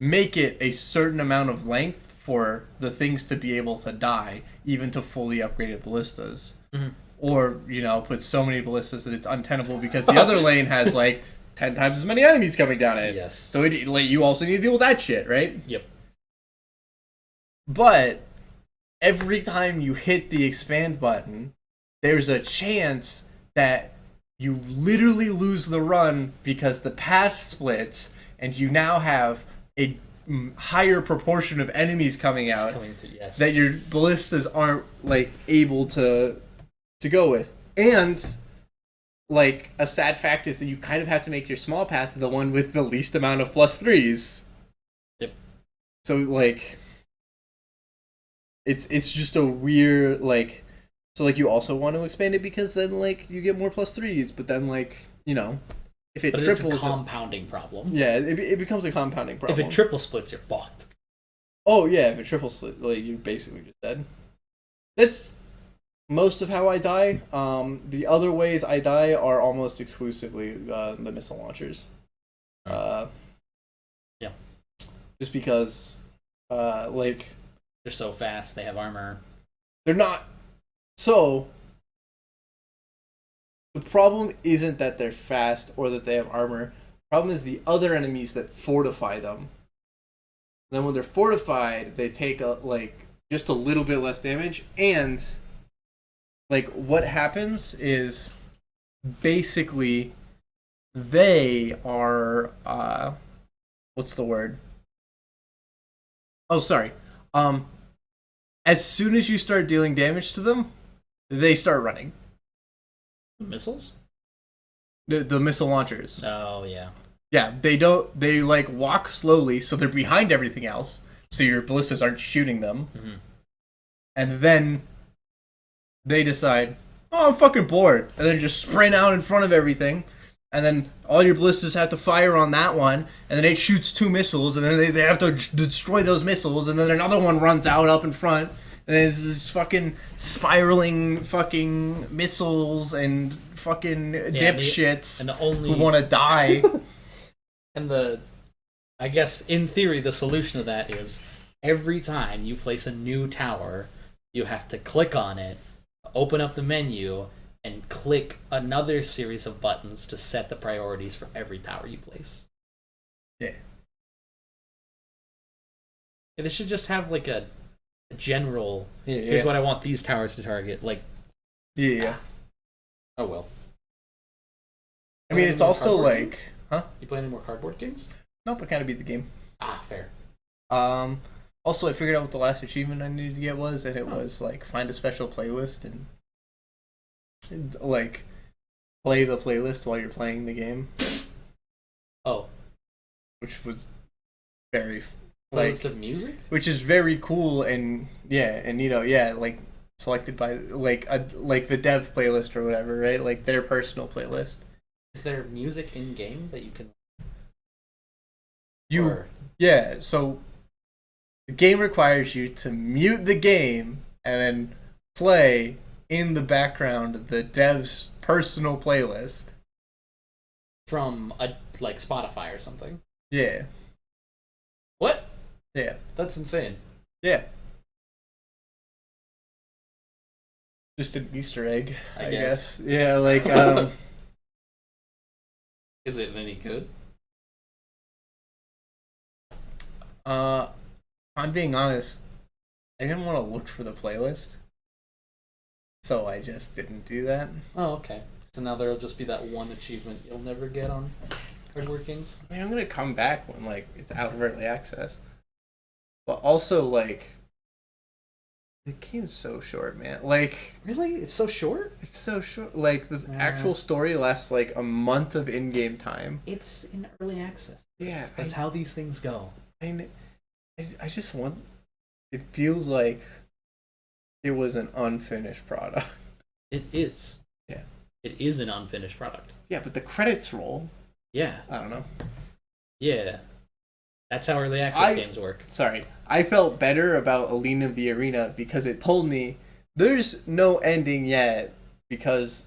Speaker 1: make it a certain amount of length for the things to be able to die, even to fully upgraded ballistas. Or, you know, put so many ballistas that it's untenable because the other lane has, like, 10 times as many enemies coming down it.
Speaker 2: Yes.
Speaker 1: So you also need to deal with that shit, right?
Speaker 2: Yep.
Speaker 1: But every time you hit the expand button, there's a chance that you literally lose the run because the path splits and you now have a higher proportion of enemies coming out that your ballistas aren't, like, able to go with. And, like, a sad fact is that you kind of have to make your small path the one with the least amount of +3s.
Speaker 2: Yep.
Speaker 1: So, like, it's just a weird, like, so, like, you also want to expand it because then, like, you get more +3s, but then, like, you know, if it triples,
Speaker 2: it's a compounding problem.
Speaker 1: Yeah, it becomes a compounding problem.
Speaker 2: If it triple splits, you're fucked.
Speaker 1: Oh yeah, if it triple split, like, you're basically just dead. That's most of how I die. The other ways I die are almost exclusively the missile launchers.
Speaker 2: Yeah.
Speaker 1: Just because, like,
Speaker 2: they're so fast, they have armor.
Speaker 1: They're not. So, the problem isn't that they're fast or that they have armor. The problem is the other enemies that fortify them Then when they're fortified, they take just a little bit less damage. And like what happens is basically they are what's the word? Oh, sorry. As soon as you start dealing damage to them, they start running.
Speaker 2: The missiles?
Speaker 1: The missile launchers.
Speaker 2: Oh, yeah.
Speaker 1: Yeah, they like walk slowly, so they're behind everything else, so your ballistas aren't shooting them.
Speaker 2: Mm-hmm.
Speaker 1: And then they decide, oh, I'm fucking bored, and then just sprint out in front of everything, and then all your ballistas have to fire on that one, and then it shoots 2 missiles, and then they have to destroy those missiles, and then another one runs out up in front, and there's this fucking spiraling fucking missiles and fucking dipshits who want to die.
Speaker 2: And I guess in theory, the solution to that is every time you place a new tower, you have to click on it, open up the menu, and click another series of buttons to set the priorities for every tower you place.
Speaker 1: Yeah.
Speaker 2: They should just have like a general,
Speaker 1: Yeah.
Speaker 2: here's what I want these towers to target. Like,
Speaker 1: Yeah.
Speaker 2: oh well.
Speaker 1: I mean, it's also like... Huh?
Speaker 2: You play any more cardboard games?
Speaker 1: Nope, I kind of beat the game.
Speaker 2: Ah, fair.
Speaker 1: Also, I figured out what the last achievement I needed to get was, and it was, like, find a special playlist and like, play the playlist while you're playing the game.
Speaker 2: Oh.
Speaker 1: Which was very...
Speaker 2: Playlist of music?
Speaker 1: Which is very cool and, like, selected by, like the dev playlist or whatever, right? Like, their personal playlist.
Speaker 2: Is there music in game that you can?
Speaker 1: Yeah. So the game requires you to mute the game and then play in the background the dev's personal playlist
Speaker 2: from like Spotify or something.
Speaker 1: Yeah.
Speaker 2: What?
Speaker 1: Yeah.
Speaker 2: That's insane.
Speaker 1: Yeah. Just an Easter egg, I guess. Yeah, like
Speaker 2: Is it any good?
Speaker 1: I'm being honest, I didn't want to look for the playlist, so I just didn't do that.
Speaker 2: Oh, okay. So now there'll just be that one achievement you'll never get on Hardware Kings.
Speaker 1: I mean, I'm gonna come back when like it's out of early access, but also like the game's so short, man. Like,
Speaker 2: really, it's so short.
Speaker 1: It's so short. Like the actual story lasts like a month of in-game time.
Speaker 2: It's in early access.
Speaker 1: Yeah,
Speaker 2: that's how these things go.
Speaker 1: I just want. It feels like it was an unfinished product.
Speaker 2: It is.
Speaker 1: Yeah.
Speaker 2: It is an unfinished product.
Speaker 1: Yeah, but the credits roll.
Speaker 2: Yeah.
Speaker 1: I don't know.
Speaker 2: Yeah. That's how early access games work.
Speaker 1: Sorry. I felt better about Alina of the Arena because it told me there's no ending yet because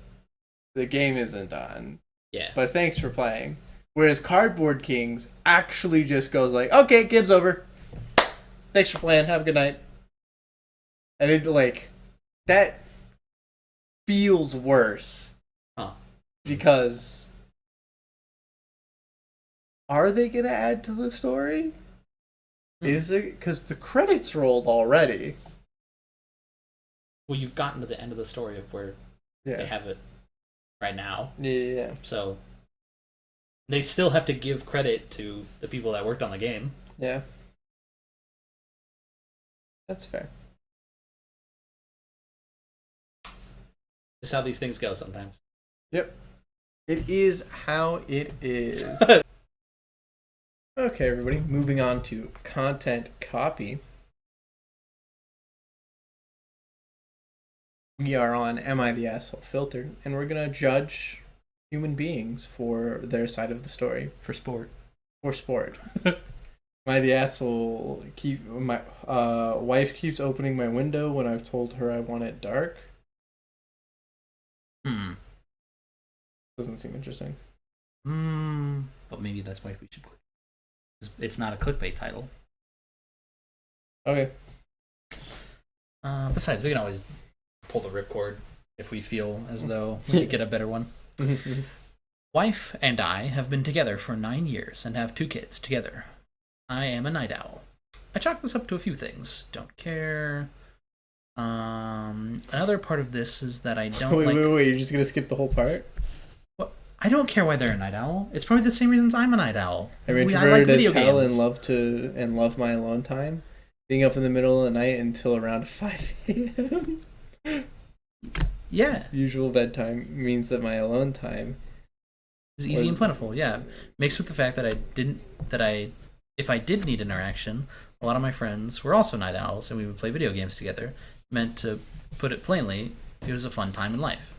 Speaker 1: the game isn't done.
Speaker 2: Yeah.
Speaker 1: But thanks for playing. Whereas Cardboard Kings actually just goes like, okay, game's over. Thanks for playing. Have a good night. And it like that feels worse.
Speaker 2: Huh.
Speaker 1: Because are they gonna add to the story? Is it? Because the credits rolled already.
Speaker 2: Well, you've gotten to the end of the story of where they have it right now.
Speaker 1: Yeah.
Speaker 2: So they still have to give credit to the people that worked on the game.
Speaker 1: Yeah. That's fair.
Speaker 2: This is how these things go sometimes.
Speaker 1: Yep. It is how it is. Okay, everybody. Moving on to content copy. We are on Am I the Asshole Filter, and we're going to judge human beings for their side of the story.
Speaker 2: For sport.
Speaker 1: For sport. Am I the asshole? My wife keeps opening my window when I've told her I want it dark. Doesn't seem interesting.
Speaker 2: But maybe that's why we should click. It's not a clickbait title.
Speaker 1: Okay.
Speaker 2: Besides, we can always pull the ripcord if we feel as though we could get a better one. Wife and I have been together for 9 years and have 2 kids together. I am a night owl. I chalk this up to a few things. Don't care. Another part of this is that I don't
Speaker 1: wait, you're just gonna skip the whole part?
Speaker 2: Well, I don't care why they're a night owl. It's probably the same reasons I'm a night owl.
Speaker 1: I'm
Speaker 2: I like
Speaker 1: introverted
Speaker 2: video
Speaker 1: as hell
Speaker 2: games.
Speaker 1: and love my alone time. Being up in the middle of the night until around 5 a.m.
Speaker 2: Yeah.
Speaker 1: Usual bedtime means that my alone time
Speaker 2: It's easy and plentiful, yeah. Mixed with the fact that if I did need interaction, a lot of my friends were also night owls and we would play video games together. Meant to put it plainly, it was a fun time in life.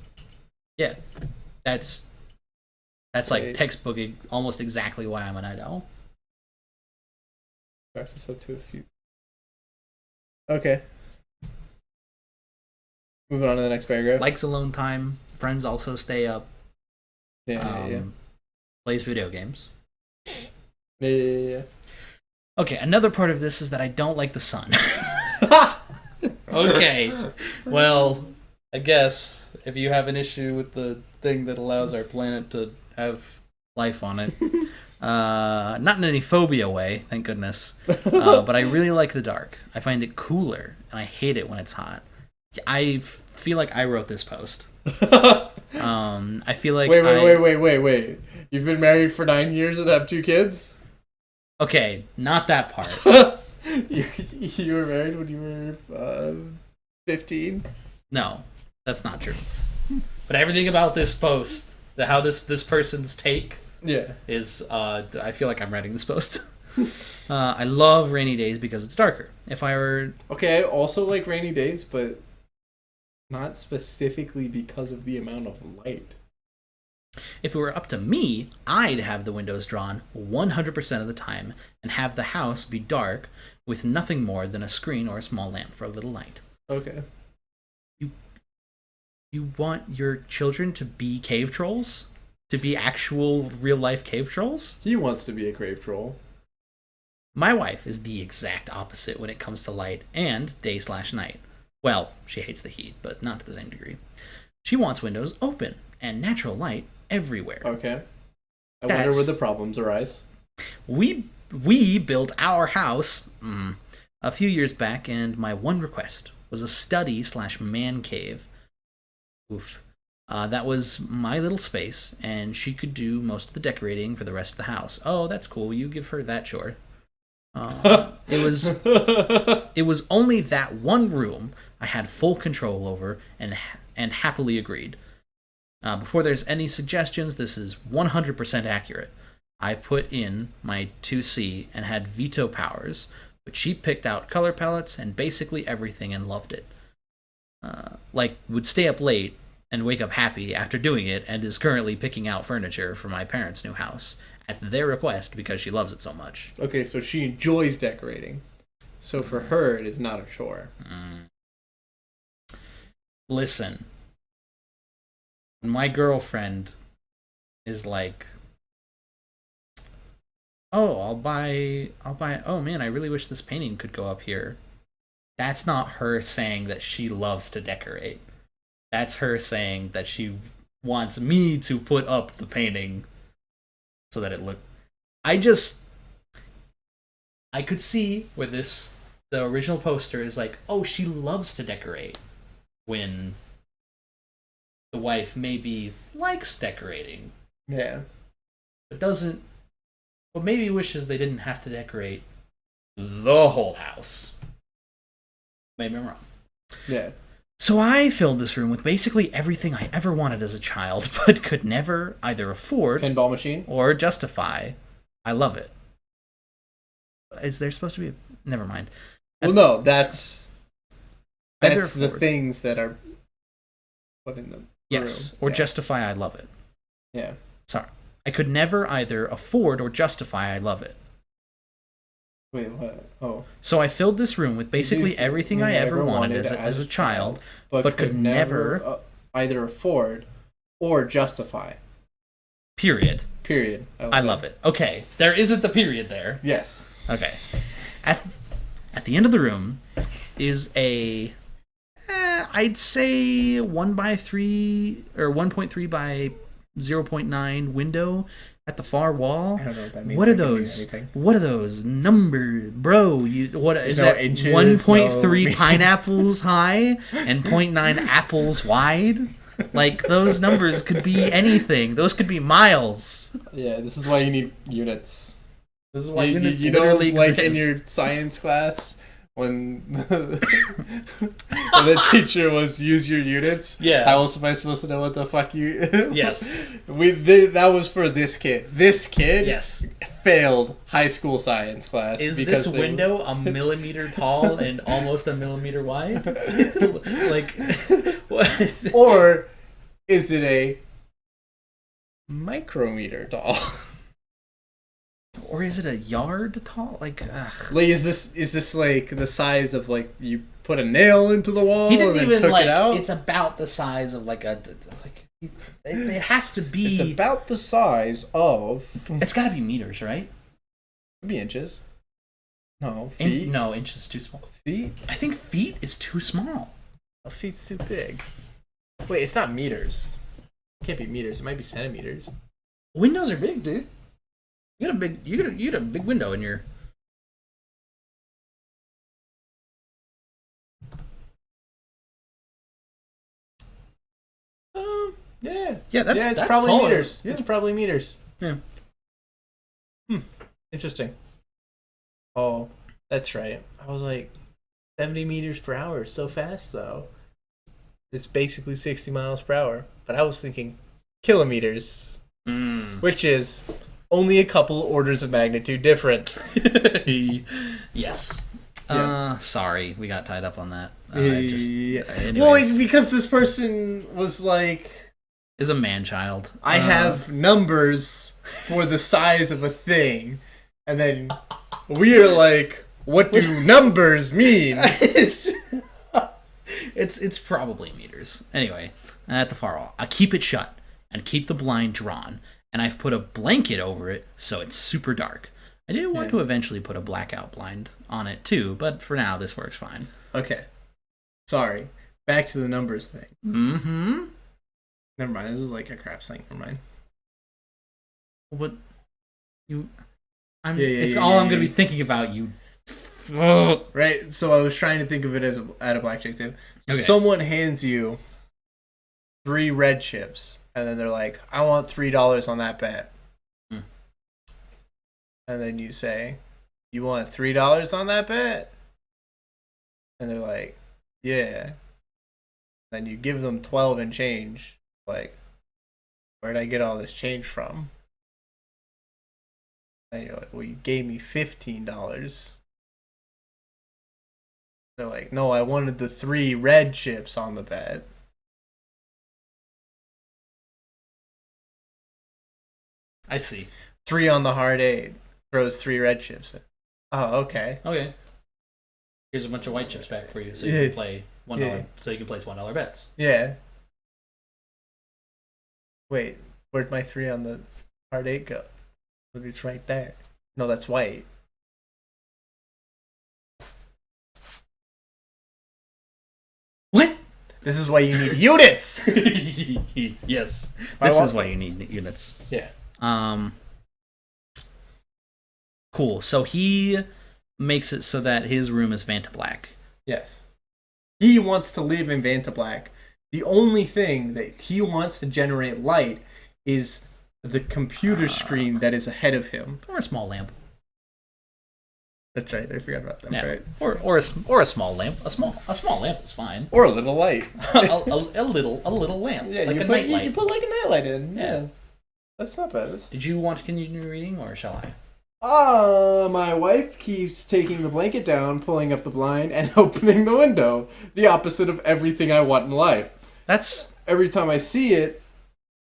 Speaker 2: Yeah. That's like textbook almost exactly why I'm a night owl.
Speaker 1: Back this up to a few. Okay. Moving on to the next paragraph.
Speaker 2: Likes alone time, friends also stay up.
Speaker 1: Yeah.
Speaker 2: Plays video games.
Speaker 1: Yeah.
Speaker 2: Okay, another part of this is that I don't like the sun. Okay, well, I guess if you have an issue with the thing that allows our planet to have life on it, not in any phobia way, thank goodness, but I really like the dark. I find it cooler, and I hate it when it's hot. I feel like I wrote this post. I feel like
Speaker 1: wait. You've been married for 9 years and have 2 kids?
Speaker 2: Okay, not that part.
Speaker 1: You were married when you were 15?
Speaker 2: No, that's not true. But everything about this post, how this person's take is, I feel like I'm writing this post. I love rainy days because it's darker. If I were...
Speaker 1: Okay, I also like rainy days, but not specifically because of the amount of light.
Speaker 2: If it were up to me, I'd have the windows drawn 100% of the time and have the house be dark with nothing more than a screen or a small lamp for a little light.
Speaker 1: Okay.
Speaker 2: You want your children to be cave trolls? To be actual real-life cave trolls?
Speaker 1: He wants to be a cave troll.
Speaker 2: My wife is the exact opposite when it comes to light and day/night. Well, she hates the heat, but not to the same degree. She wants windows open and natural light everywhere.
Speaker 1: Okay. I wonder where the problems arise.
Speaker 2: We built our house a few years back, and my one request was a study/man cave. Oof. That was my little space, and she could do most of the decorating for the rest of the house. Oh, that's cool. You give her that chore. It was only that one room I had full control over and happily agreed. Before there's any suggestions, this is 100% accurate. I put in my 2C and had veto powers, but she picked out color palettes and basically everything and loved it. Would stay up late and wake up happy after doing it, and is currently picking out furniture for my parents' new house at their request because she loves it so much.
Speaker 1: Okay, so she enjoys decorating. So for her, it is not a chore.
Speaker 2: Listen. My girlfriend is like, oh, I'll buy, oh man, I really wish this painting could go up here. That's not her saying that she loves to decorate. That's her saying that she wants me to put up the painting so that it look. I could see where the original poster is like, oh, she loves to decorate, when the wife maybe likes decorating.
Speaker 1: Yeah.
Speaker 2: But maybe wishes they didn't have to decorate the whole house. Maybe I'm wrong.
Speaker 1: Yeah.
Speaker 2: So I filled this room with basically everything I ever wanted as a child, but could never either afford
Speaker 1: Pinball machine
Speaker 2: or justify. I love it. Is there supposed to be never mind.
Speaker 1: Well, no, that's
Speaker 2: Either
Speaker 1: the
Speaker 2: afford.
Speaker 1: things that are put in the
Speaker 2: Yes,
Speaker 1: room.
Speaker 2: or
Speaker 1: Yeah.
Speaker 2: justify I love it.
Speaker 1: Yeah.
Speaker 2: Sorry. I could never either afford or justify I love it.
Speaker 1: Wait, what? Oh.
Speaker 2: So I filled this room with basically everything I ever wanted as a child, but could never
Speaker 1: either afford or justify.
Speaker 2: period.
Speaker 1: Period.
Speaker 2: I love it. Okay, there isn't the period there.
Speaker 1: Yes.
Speaker 2: Okay. At the end of the room is a, I'd say 1 by 3 or 1.3 by 0.9 window at the far wall.
Speaker 1: I don't know what that means.
Speaker 2: What are
Speaker 1: That could mean
Speaker 2: those?
Speaker 1: anything.
Speaker 2: What are those numbers, bro? What is
Speaker 1: No
Speaker 2: that?
Speaker 1: inches,
Speaker 2: 1.3
Speaker 1: no-
Speaker 2: pineapples high and 0.9 apples wide. Like those numbers could be anything. Those could be miles.
Speaker 1: Yeah, this is why you need units.
Speaker 2: This is why
Speaker 1: You
Speaker 2: units
Speaker 1: know,
Speaker 2: literally
Speaker 1: like in
Speaker 2: exist.
Speaker 1: your science class, when the teacher was use your units.
Speaker 2: Yeah.
Speaker 1: How else am I supposed to know what the fuck you?
Speaker 2: Yes.
Speaker 1: That was for this kid. This kid
Speaker 2: Yes.
Speaker 1: failed high school science class.
Speaker 2: Is
Speaker 1: because
Speaker 2: this
Speaker 1: they-
Speaker 2: window a millimeter tall and almost a millimeter wide? Like, what is it?
Speaker 1: or is it a micrometer tall?
Speaker 2: Or is it a yard tall? Like, ugh.
Speaker 1: Like, is this like the size of like you put a nail into the wall
Speaker 2: He didn't
Speaker 1: and then
Speaker 2: even
Speaker 1: took
Speaker 2: like.
Speaker 1: it out?
Speaker 2: It's about the size of like a like. It has to be.
Speaker 1: It's about the size of.
Speaker 2: It's got to be meters, right?
Speaker 1: Could be inches. No, feet.
Speaker 2: No, inches is too small.
Speaker 1: Feet.
Speaker 2: I think feet is too small.
Speaker 1: A feet's too big. Wait, it's not meters. It can't be meters. It might be centimeters.
Speaker 2: Windows are big, dude. You got a big. You got a big window in your.
Speaker 1: Yeah.
Speaker 2: Yeah,
Speaker 1: It's
Speaker 2: that's
Speaker 1: probably
Speaker 2: taller.
Speaker 1: meters.
Speaker 2: Yeah.
Speaker 1: It's probably meters.
Speaker 2: Yeah.
Speaker 1: Interesting. Oh, that's right. I was like, 70 meters per hour is so fast though. It's basically 60 miles per hour. But I was thinking kilometers, which is only a couple orders of magnitude different.
Speaker 2: Yes.
Speaker 1: Yeah.
Speaker 2: Sorry, we got tied up on that.
Speaker 1: Yeah.
Speaker 2: Anyways,
Speaker 1: Well, it's because this person was like,
Speaker 2: is a man child.
Speaker 1: I have numbers for the size of a thing. And then we are like, what do numbers mean?
Speaker 2: It's probably meters. Anyway, at the far wall, I keep it shut and keep the blind drawn, and I've put a blanket over it so it's super dark. I do want to eventually put a blackout blind on it too, but for now this works fine.
Speaker 1: Okay. Sorry. Back to the numbers thing.
Speaker 2: Mm-hmm.
Speaker 1: Never mind. This is like a crap thing for mine.
Speaker 2: What you? I'm.
Speaker 1: Yeah,
Speaker 2: it's
Speaker 1: yeah,
Speaker 2: all
Speaker 1: yeah,
Speaker 2: I'm gonna
Speaker 1: yeah.
Speaker 2: be thinking about. You. Ugh.
Speaker 1: Right? So I was trying to think of it as at a blackjack too. So
Speaker 2: Okay.
Speaker 1: someone hands you 3 red chips, and then they're like, I want $3 on that bet.
Speaker 2: Hmm.
Speaker 1: And then you say, you want $3 on that bet? And they're like, yeah. Then you give them 12 and change. Like, where'd I get all this change from? And you're like, well, you gave me $15. They're like, no, I wanted the 3 red chips on the bet.
Speaker 2: I see.
Speaker 1: 3 on the hard 8. Throws 3 red chips in. Oh, okay.
Speaker 2: Okay. Here's a bunch of white chips back for you, so you
Speaker 1: Yeah.
Speaker 2: can play $1.
Speaker 1: Yeah.
Speaker 2: So you can place $1 bets.
Speaker 1: Yeah. Wait, where'd my 3 on the hard 8 go? Well, it's right there. No, that's white.
Speaker 2: What?
Speaker 1: This is why you need units!
Speaker 2: Yes.
Speaker 1: I
Speaker 2: This
Speaker 1: want-
Speaker 2: is why you need units.
Speaker 1: Yeah.
Speaker 2: Cool. So he makes it so that his room is Vanta Black.
Speaker 1: Yes. He wants to live in Vanta Black. The only thing that he wants to generate light is the computer screen that is ahead of him.
Speaker 2: Or a small lamp.
Speaker 1: That's right. I forgot about that.
Speaker 2: Yeah.
Speaker 1: Right.
Speaker 2: Or a small lamp. A small lamp is fine.
Speaker 1: Or a little light.
Speaker 2: a little lamp.
Speaker 1: Yeah,
Speaker 2: like
Speaker 1: you
Speaker 2: a
Speaker 1: put,
Speaker 2: nightlight.
Speaker 1: you put like a nightlight in.
Speaker 2: Yeah.
Speaker 1: Yeah. That's not bad. That's...
Speaker 2: Did you want to continue reading, or shall I?
Speaker 1: My wife keeps taking the blanket down, pulling up the blind, and opening the window. The opposite of everything I want in life.
Speaker 2: That's
Speaker 1: Every time I see it,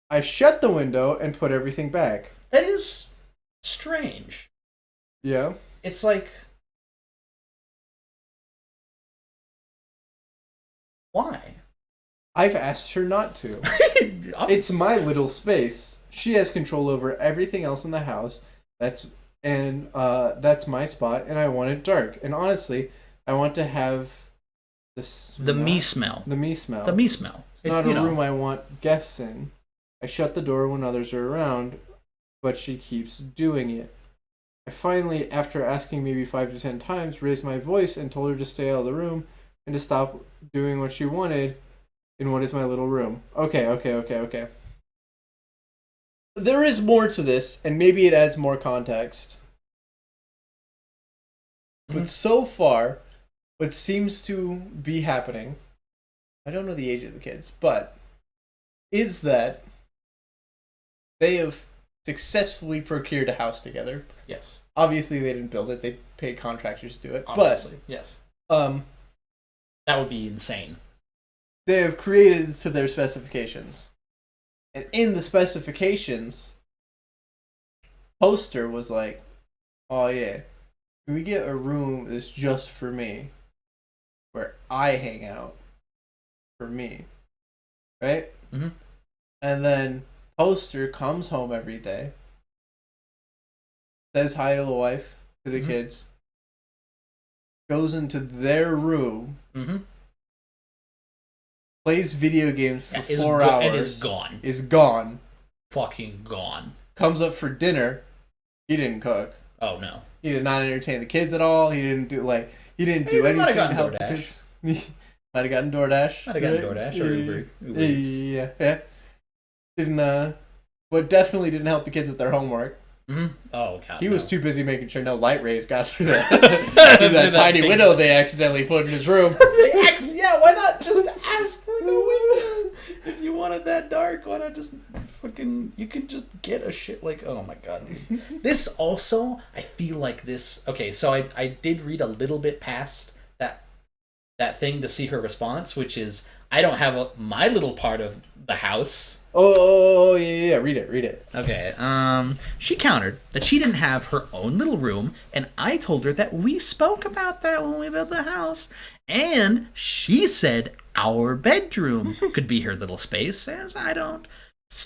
Speaker 1: I shut the window and put everything back.
Speaker 2: that is strange.
Speaker 1: Yeah.
Speaker 2: It's like, why?
Speaker 1: I've asked her not to. It's my little space. She has control over everything else in the house. That's my spot, and I want it dark. And honestly, I want to have this
Speaker 2: the me smell.
Speaker 1: The me smell.
Speaker 2: The me smell.
Speaker 1: It's not a room I want guests in. I shut the door when others are around.
Speaker 4: but she keeps doing it. I finally, after asking maybe 5 to 10 times, raised my voice and told her to stay out of the room and to stop doing what she wanted in what is my little room. Okay. There is more to this, and maybe it adds more context. But so far, what seems to be happening, I don't know the age of the kids, but is that they have successfully procured a house together.
Speaker 2: Yes.
Speaker 4: Obviously, they didn't build it; they paid contractors to do it.
Speaker 2: Obviously, yes.
Speaker 4: But
Speaker 2: That would be insane.
Speaker 4: they have created to their specifications, and in the specifications, Poster was like, "Oh yeah, can we get a room that's just for me, where I hang out, for me, right?"
Speaker 2: Mm-hmm.
Speaker 4: And then Poster comes home every day, says hi to the wife, to the kids, goes into their room, plays video games for 4 hours,
Speaker 2: and is gone.
Speaker 4: Is gone.
Speaker 2: Fucking gone.
Speaker 4: Comes up for dinner. He didn't cook.
Speaker 2: Oh no.
Speaker 4: He did not entertain the kids at all. He didn't do anything
Speaker 2: might have
Speaker 4: to
Speaker 2: gotten
Speaker 4: help the
Speaker 2: DoorDash.
Speaker 4: kids. Might have gotten DoorDash.
Speaker 2: Might have gotten DoorDash or Uber Eats.
Speaker 4: Yeah. Didn't but definitely didn't help the kids with their homework.
Speaker 2: Mm-hmm. Oh god.
Speaker 4: He was too busy making sure no light rays got through that,
Speaker 2: Through
Speaker 4: that tiny
Speaker 2: big
Speaker 4: window they accidentally put in his room.
Speaker 2: Yeah, why not just ask for no window? If you want it that dark, why not just fucking... You could just get a shit like... Oh my god. This also, I feel like this... Okay, so I did read a little bit past that thing to see her response, which is, I don't have my little part of the house.
Speaker 4: Oh, yeah. Read it.
Speaker 2: Okay, she countered that she didn't have her own little room, and I told her that we spoke about that when we built the house, and she said our bedroom could be her little space, as I don't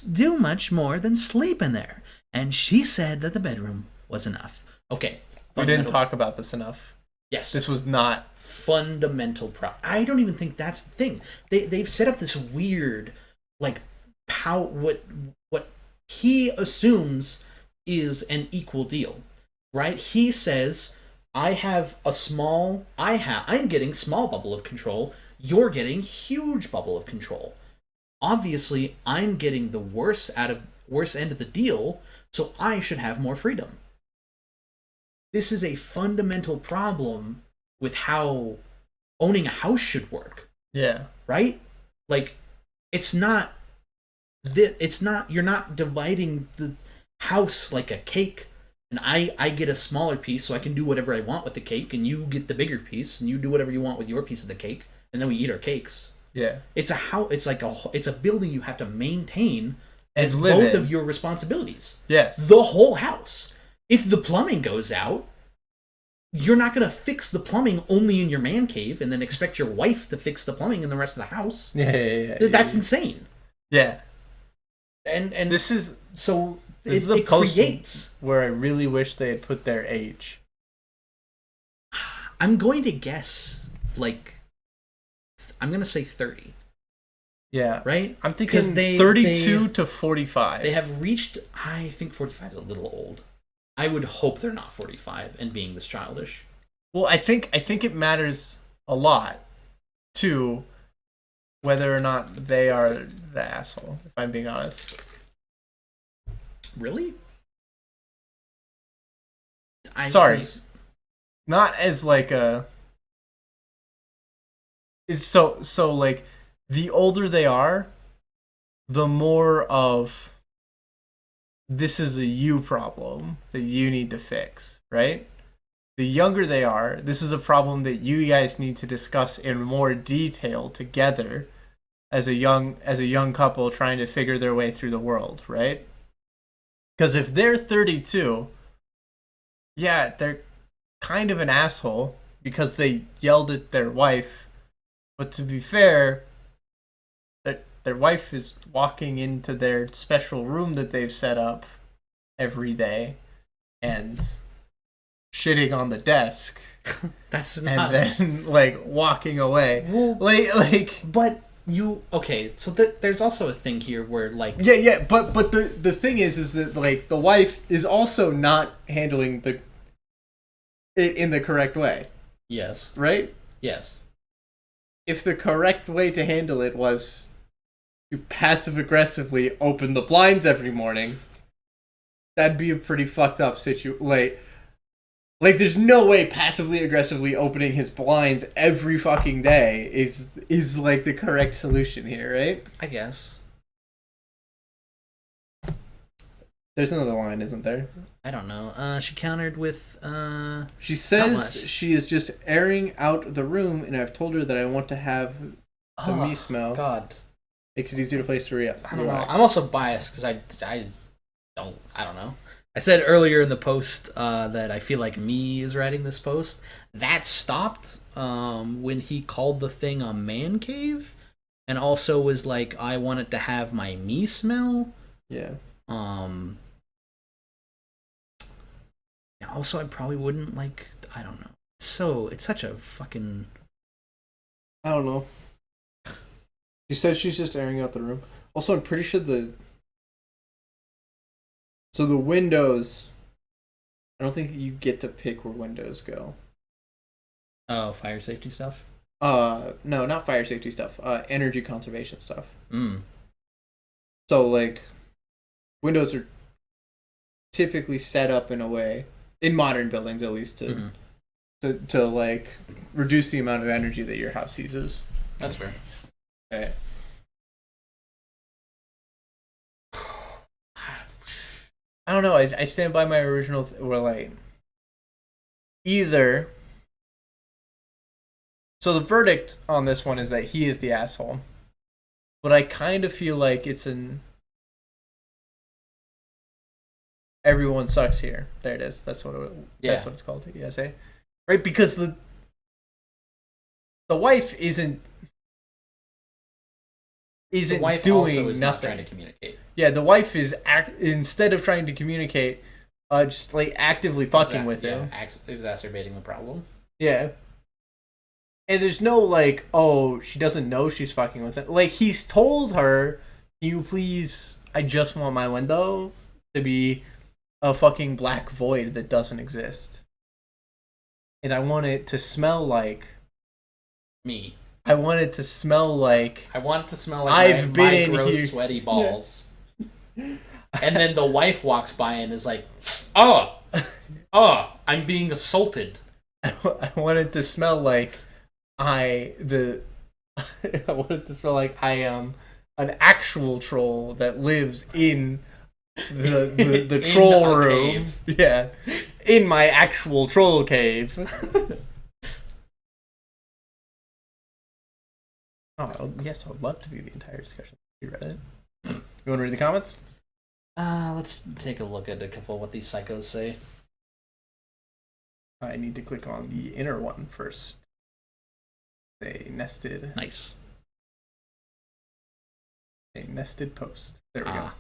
Speaker 2: do much more than sleep in there, and she said that the bedroom was enough. Okay.
Speaker 4: We didn't talk about this enough.
Speaker 2: Yes.
Speaker 4: This was not...
Speaker 2: Fundamental I don't even think that's the thing. They've set up this weird, like, what he assumes is an equal deal, right? He says, I'm getting small bubble of control, you're getting huge bubble of control. Obviously, I'm getting the worst end of the deal, so I should have more freedom. This is a fundamental problem with how owning a house should work.
Speaker 4: Yeah.
Speaker 2: Right? Like, you're not dividing the house like a cake, and I get a smaller piece so I can do whatever I want with the cake, and you get the bigger piece and you do whatever you want with your piece of the cake, and then we eat our cakes.
Speaker 4: Yeah.
Speaker 2: It's a building you have to maintain, and it's
Speaker 4: live
Speaker 2: both
Speaker 4: in.
Speaker 2: of your responsibilities.
Speaker 4: Yes.
Speaker 2: The whole house. If the plumbing goes out, you're not going to fix the plumbing only in your man cave and then expect your wife to fix the plumbing in the rest of the house.
Speaker 4: Yeah.
Speaker 2: That's insane.
Speaker 4: Yeah.
Speaker 2: And
Speaker 4: this is
Speaker 2: it creates...
Speaker 4: where I really wish they had put their age.
Speaker 2: I'm going to guess, I'm going to say 30.
Speaker 4: Yeah.
Speaker 2: Right?
Speaker 4: I'm thinking 32 to 45.
Speaker 2: They have reached... I think 45 is a little old. I would hope they're not 45 and being this childish.
Speaker 4: Well, I think it matters a lot to whether or not they are the asshole, if I'm being honest.
Speaker 2: Really?
Speaker 4: Sorry. Not as like a... It's so like, the older they are, the more of... This is a you problem that you need to fix, right? The younger they are, this is a problem that you guys need to discuss in more detail together as a young couple trying to figure their way through the world, right? Because if they're 32, yeah, they're kind of an asshole because they yelled at their wife, but to be fair, their wife is walking into their special room that they've set up every day and shitting on the desk.
Speaker 2: That's
Speaker 4: and
Speaker 2: not...
Speaker 4: then like walking away.
Speaker 2: Well,
Speaker 4: like
Speaker 2: but okay, so there's also a thing here where like
Speaker 1: Yeah, but the thing is that like the wife is also not handling it in the correct way,
Speaker 2: yes,
Speaker 1: right?
Speaker 2: yes,
Speaker 1: If the correct way to handle it was to passive aggressively open the blinds every morning, that'd be a pretty fucked up situation. Like there's no way passively aggressively opening his blinds every fucking day is like the correct solution here, right?
Speaker 2: I guess.
Speaker 1: There's another line, isn't there?
Speaker 2: I don't know. She countered with
Speaker 1: She
Speaker 2: Not
Speaker 1: says
Speaker 2: much.
Speaker 1: she is just airing out the room, and I've told her that I want to have the me smell.
Speaker 2: God,
Speaker 1: Makes it easier to place to react.
Speaker 2: I don't know. I'm also biased because I don't know. I said earlier in the post that I feel like me is writing this post. That stopped when he called the thing a man cave, and also was like, I wanted to have my me smell.
Speaker 1: Yeah.
Speaker 2: Also, I probably wouldn't like. I don't know. It's such a fucking.
Speaker 1: I don't know. She says she's just airing out the room. Also, I'm pretty sure the windows. I don't think you get to pick where windows go.
Speaker 2: Oh, fire safety stuff.
Speaker 1: No, not fire safety stuff. Energy conservation stuff.
Speaker 2: Mm.
Speaker 1: So like, windows are typically set up in a way in modern buildings, at least, to like reduce the amount of energy that your house uses.
Speaker 2: That's fair.
Speaker 1: Right. I don't know. I stand by my original. We're like either. So the verdict on this one is that he is the asshole, but I kind of feel like it's an everyone sucks here. There it is. That's what that's what it's called. ESA, right? Because the wife isn't
Speaker 2: The wife
Speaker 1: doing
Speaker 2: also is
Speaker 1: nothing.
Speaker 2: not trying to communicate.
Speaker 1: Yeah, the wife is instead of trying to communicate, just like actively fucking with him.
Speaker 2: Exacerbating the problem.
Speaker 1: Yeah. And there's no like, oh, she doesn't know she's fucking with him. Like he's told her, "You please, I just want my window to be a fucking black void that doesn't exist, and I want it to smell like
Speaker 2: me.
Speaker 1: I want it to smell like
Speaker 2: I want it to smell like
Speaker 1: I've been
Speaker 2: my
Speaker 1: in
Speaker 2: gross,
Speaker 1: here.
Speaker 2: sweaty balls." Yeah. And then the wife walks by and is like, "Oh, I'm being assaulted."
Speaker 1: I want it to smell like I want it to smell like I am an actual troll that lives in the troll room.
Speaker 2: Cave.
Speaker 1: Yeah, in my actual troll cave. Oh yes, I would love to view the entire discussion. You read it? You want to read the comments?
Speaker 2: Let's take a look at a couple of what these psychos say.
Speaker 1: I need to click on the inner one first. A nested
Speaker 2: Nice.
Speaker 1: post. There we go.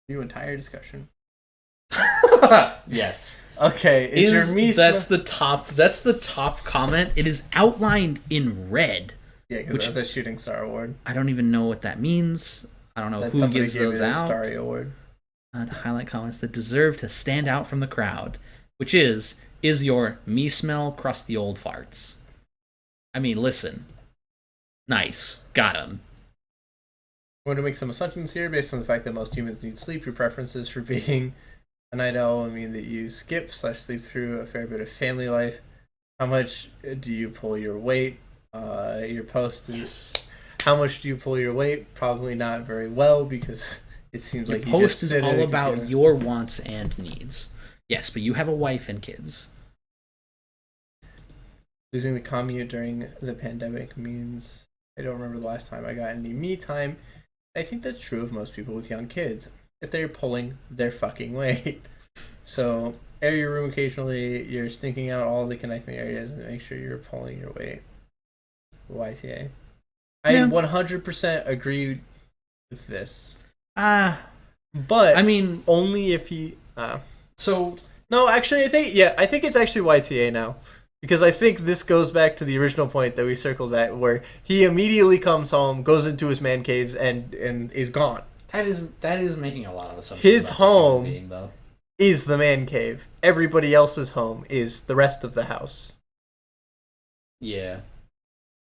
Speaker 1: View entire discussion.
Speaker 2: Yes.
Speaker 1: Okay, is your me
Speaker 2: that's the top comment. It is outlined in red.
Speaker 1: Yeah, because that's a shooting star award.
Speaker 2: I don't even know what that means. I don't know
Speaker 1: That
Speaker 2: who
Speaker 1: somebody
Speaker 2: gives
Speaker 1: gave
Speaker 2: those
Speaker 1: it a
Speaker 2: out.
Speaker 1: Starry award.
Speaker 2: To highlight comments that deserve to stand out from the crowd, which is your me smell crusty old farts. I mean, listen. Nice. Got him.
Speaker 1: I'm going to make some assumptions here based on the fact that most humans need sleep. Your preferences for being a night owl I mean that you skip/sleep through a fair bit of family life. How much do you pull your weight? Your post is how much do you pull your weight? Probably not very well because it seems
Speaker 2: Your
Speaker 1: like you
Speaker 2: post
Speaker 1: just
Speaker 2: is
Speaker 1: sit at
Speaker 2: all
Speaker 1: a
Speaker 2: about
Speaker 1: computer.
Speaker 2: your wants and needs. Yes, but you have a wife and kids.
Speaker 1: Losing the commute during the pandemic means I don't remember the last time I got any me time. I think that's true of most people with young kids. If they're pulling their fucking weight. So, air your room occasionally. You're stinking out all the connecting areas and make sure you're pulling your weight. YTA. I 100% agree with this. But
Speaker 2: I mean,
Speaker 1: only if he.
Speaker 2: so
Speaker 1: No, actually, I think it's actually YTA now Because I think this goes back to the original point that we circled back, where he immediately comes home, goes into his man caves, and is gone.
Speaker 2: That is making a lot of assumptions.
Speaker 1: His
Speaker 2: about
Speaker 1: home
Speaker 2: this human being, though.
Speaker 1: is the man cave. Everybody else's home is the rest of the house.
Speaker 2: Yeah.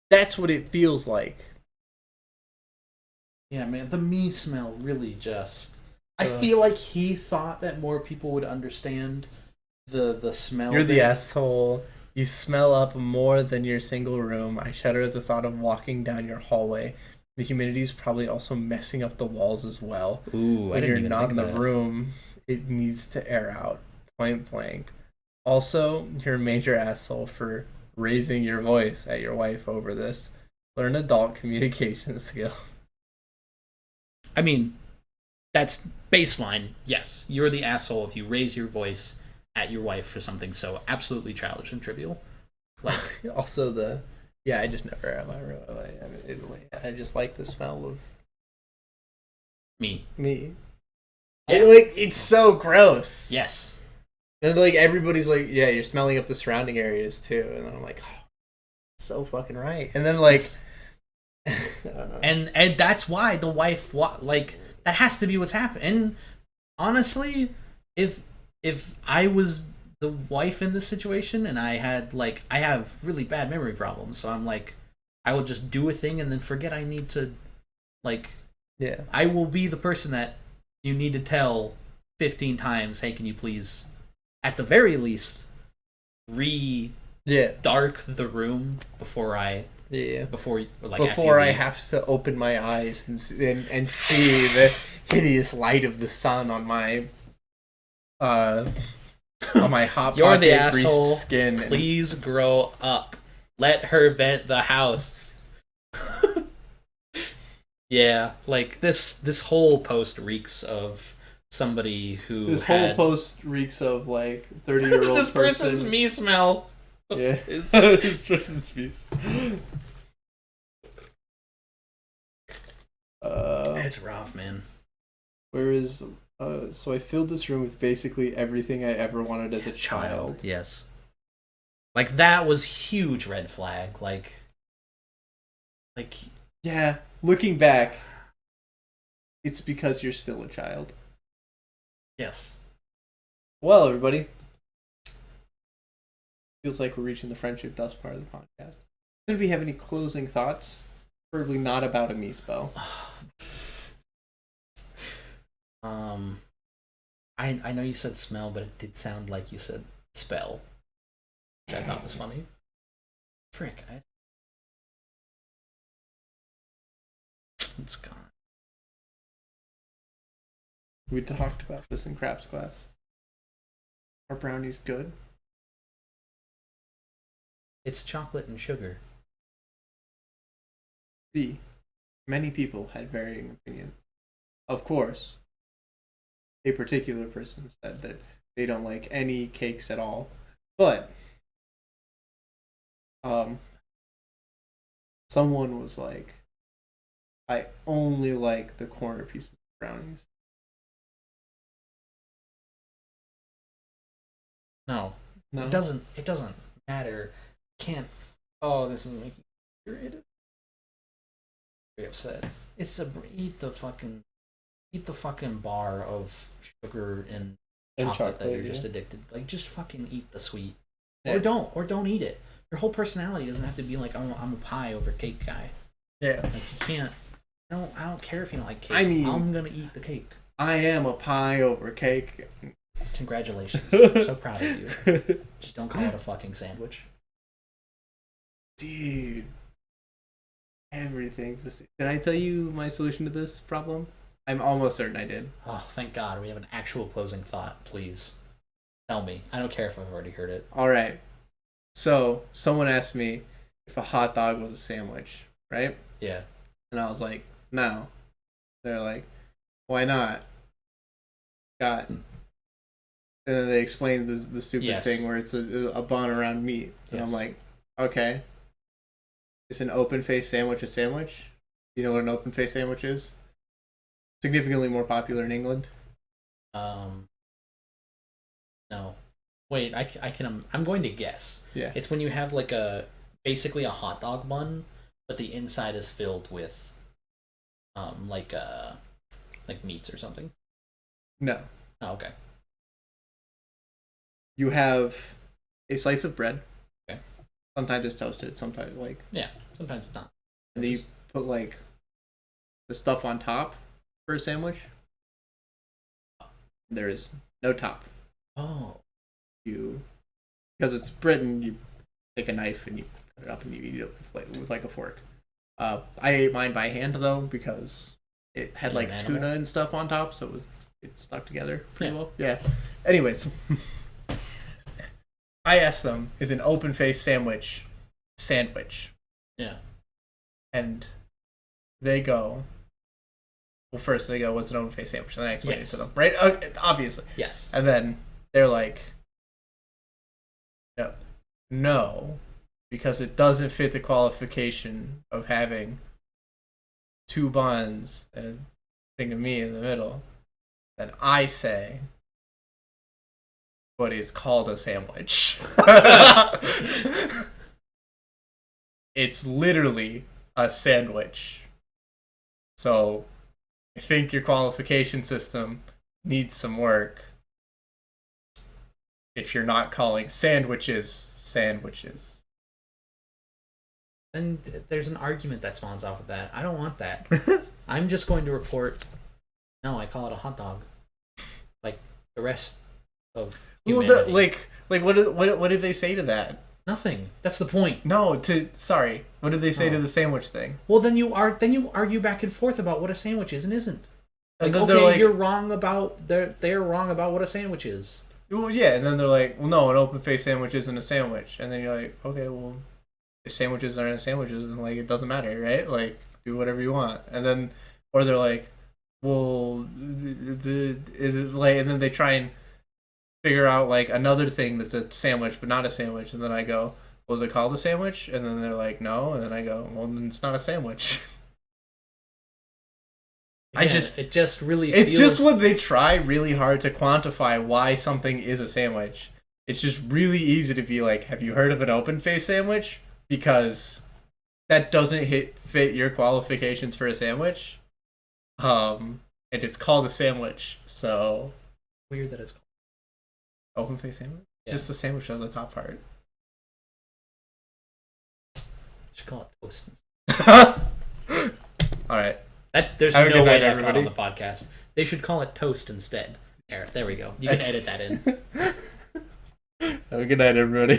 Speaker 1: That's what it feels like.
Speaker 2: Yeah, man, the me smell really just... I feel like he thought that more people would understand the smell.
Speaker 1: You're the asshole. You smell up more than your single room. I shudder at the thought of walking down your hallway. The humidity's probably also messing up the walls as well.
Speaker 2: Ooh,
Speaker 1: when you're not in the room, it needs to air out. Point blank. Also, you're a major asshole for raising your voice at your wife over this. Learn adult communication skills.
Speaker 2: I mean, that's baseline. Yes, you're the asshole if you raise your voice at your wife for something so absolutely childish and trivial. Like,
Speaker 1: Also, I just never am. I just like the smell of
Speaker 2: me.
Speaker 1: Yeah. Like, it's so gross.
Speaker 2: Yes.
Speaker 1: And like everybody's like, yeah, you're smelling up the surrounding areas too. And then I'm like, oh, so fucking right. And then like,
Speaker 2: and that's why the wife like that has to be what's happening. And honestly, if I was the wife in this situation and I have really bad memory problems, so I'm like, I will just do a thing and then forget I need to, like,
Speaker 1: yeah,
Speaker 2: I will be the person that you need to tell 15 times, hey, can you please, at the very least, dark the room before I
Speaker 1: have to open my eyes and see the hideous light of the sun on my hot
Speaker 2: You're the
Speaker 1: pocket greased
Speaker 2: asshole.
Speaker 1: skin.
Speaker 2: Please grow up. Let her vent the house. Yeah, like this whole post reeks of somebody who
Speaker 1: whole post reeks of like 30-year-old
Speaker 2: this person's me smell.
Speaker 1: Yeah,
Speaker 2: Is
Speaker 1: this person's me.
Speaker 2: It's rough, man.
Speaker 1: Whereas, so I filled this room with basically everything I ever wanted as a child.
Speaker 2: Yes. Like, that was huge red flag. Like,
Speaker 1: yeah, looking back, it's because you're still a child.
Speaker 2: yes.
Speaker 1: Well, everybody, feels like we're reaching the friendship dust part of the podcast. Did we have any closing thoughts? Preferably not about a Mispo.
Speaker 2: I know you said smell, but it did sound like you said spell, which I thought was funny. Frick, it's gone.
Speaker 1: We talked about this in Craps class. Are brownies good?
Speaker 2: It's chocolate and sugar.
Speaker 1: See, many people had varying opinions. Of course, a particular person said that they don't like any cakes at all. But someone was like, I only like the corner pieces of brownies.
Speaker 2: No,
Speaker 1: No?
Speaker 2: it doesn't matter. Can't. Oh, this is making me irritated. Very upset. It's eat the fucking bar of sugar and chocolate that you're just addicted. Like, just fucking eat the sweet,
Speaker 1: Yeah.
Speaker 2: or don't eat it. Your whole personality doesn't have to be like, I'm a pie over cake guy.
Speaker 1: Yeah.
Speaker 2: Like, you can't. I don't care if you don't like cake.
Speaker 1: I mean,
Speaker 2: I'm gonna eat the cake.
Speaker 1: I am a pie over cake.
Speaker 2: Congratulations. I'm so proud of you. Just don't call it a fucking sandwich.
Speaker 1: Dude. Everything's the same. Did I tell you my solution to this problem? I'm almost certain I did.
Speaker 2: Oh, thank God. We have an actual closing thought, please. Tell me. I don't care if I've already heard it.
Speaker 1: Alright. So, someone asked me if a hot dog was a sandwich, right?
Speaker 2: Yeah.
Speaker 1: And I was like, no. They're like, why not? And then they explained the stupid thing where it's a bun around meat. And I'm like, okay. Is an open-faced sandwich a sandwich? You know what an open-faced sandwich is? Significantly more popular in England.
Speaker 2: No. Wait, I'm going to guess.
Speaker 1: Yeah.
Speaker 2: It's when you have basically a hot dog bun, but the inside is filled with like meats or something.
Speaker 1: No.
Speaker 2: Oh, okay.
Speaker 1: You have a slice of bread.
Speaker 2: Okay.
Speaker 1: Sometimes it's toasted, sometimes
Speaker 2: Yeah, sometimes it's not.
Speaker 1: and then you put the stuff on top for a sandwich. There is no top.
Speaker 2: Oh.
Speaker 1: Because it's bread, and you take a knife and you cut it up and you eat it with a fork. I ate mine by hand though because it had
Speaker 2: You're an
Speaker 1: tuna
Speaker 2: animal?
Speaker 1: and stuff on top, so it stuck together pretty
Speaker 2: Yeah.
Speaker 1: well. Yeah. Anyways, I asked them, "Is an open face sandwich?"
Speaker 2: Yeah.
Speaker 1: And they go, well, first they go, "What's an open face sandwich?" And then I explain
Speaker 2: Yes.
Speaker 1: it to them, right? Obviously.
Speaker 2: Yes.
Speaker 1: And then they're like, no, because it doesn't fit the qualification of having two buns and a thing of meat in the middle. Then I say, but it's called a sandwich. It's literally a sandwich. So I think your qualification system needs some work if you're not calling sandwiches.
Speaker 2: And there's an argument that spawns off of that. I don't want that. I'm just going to report, no, I call it a hot dog. Like the rest of humanity.
Speaker 1: What did they say to that?
Speaker 2: Nothing. That's the point.
Speaker 1: No, what did they say to the sandwich thing?
Speaker 2: Well, then you argue back and forth about what a sandwich is and isn't.
Speaker 1: And
Speaker 2: Like,
Speaker 1: then
Speaker 2: okay,
Speaker 1: they're
Speaker 2: you're wrong about they're wrong about what a sandwich is.
Speaker 1: well, yeah, and then they're like, well, no, an open face sandwich isn't a sandwich, and then you're like, okay, well, if sandwiches aren't sandwiches, then it doesn't matter, right? Do whatever you want, and then or they're like, well, and then they try and figure out another thing that's a sandwich but not a sandwich, and then I go, was it called a sandwich? And then they're like, no, and then I go, well, then it's not a sandwich.
Speaker 2: It just really
Speaker 1: It's
Speaker 2: feels...
Speaker 1: just when they try really hard to quantify why something is a sandwich. It's just really easy to be like, have you heard of an open face sandwich? Because that doesn't fit your qualifications for a sandwich. And it's called a sandwich, so
Speaker 2: weird that it's called
Speaker 1: open face sandwich?
Speaker 2: Yeah.
Speaker 1: Just the sandwich on the top part.
Speaker 2: should call it toast.
Speaker 1: Alright.
Speaker 2: There's
Speaker 1: Have a
Speaker 2: no
Speaker 1: good
Speaker 2: way
Speaker 1: night,
Speaker 2: that got on
Speaker 1: everybody.
Speaker 2: the podcast. They should call it toast instead. There we go. You can edit that in.
Speaker 1: Have a good night, everybody.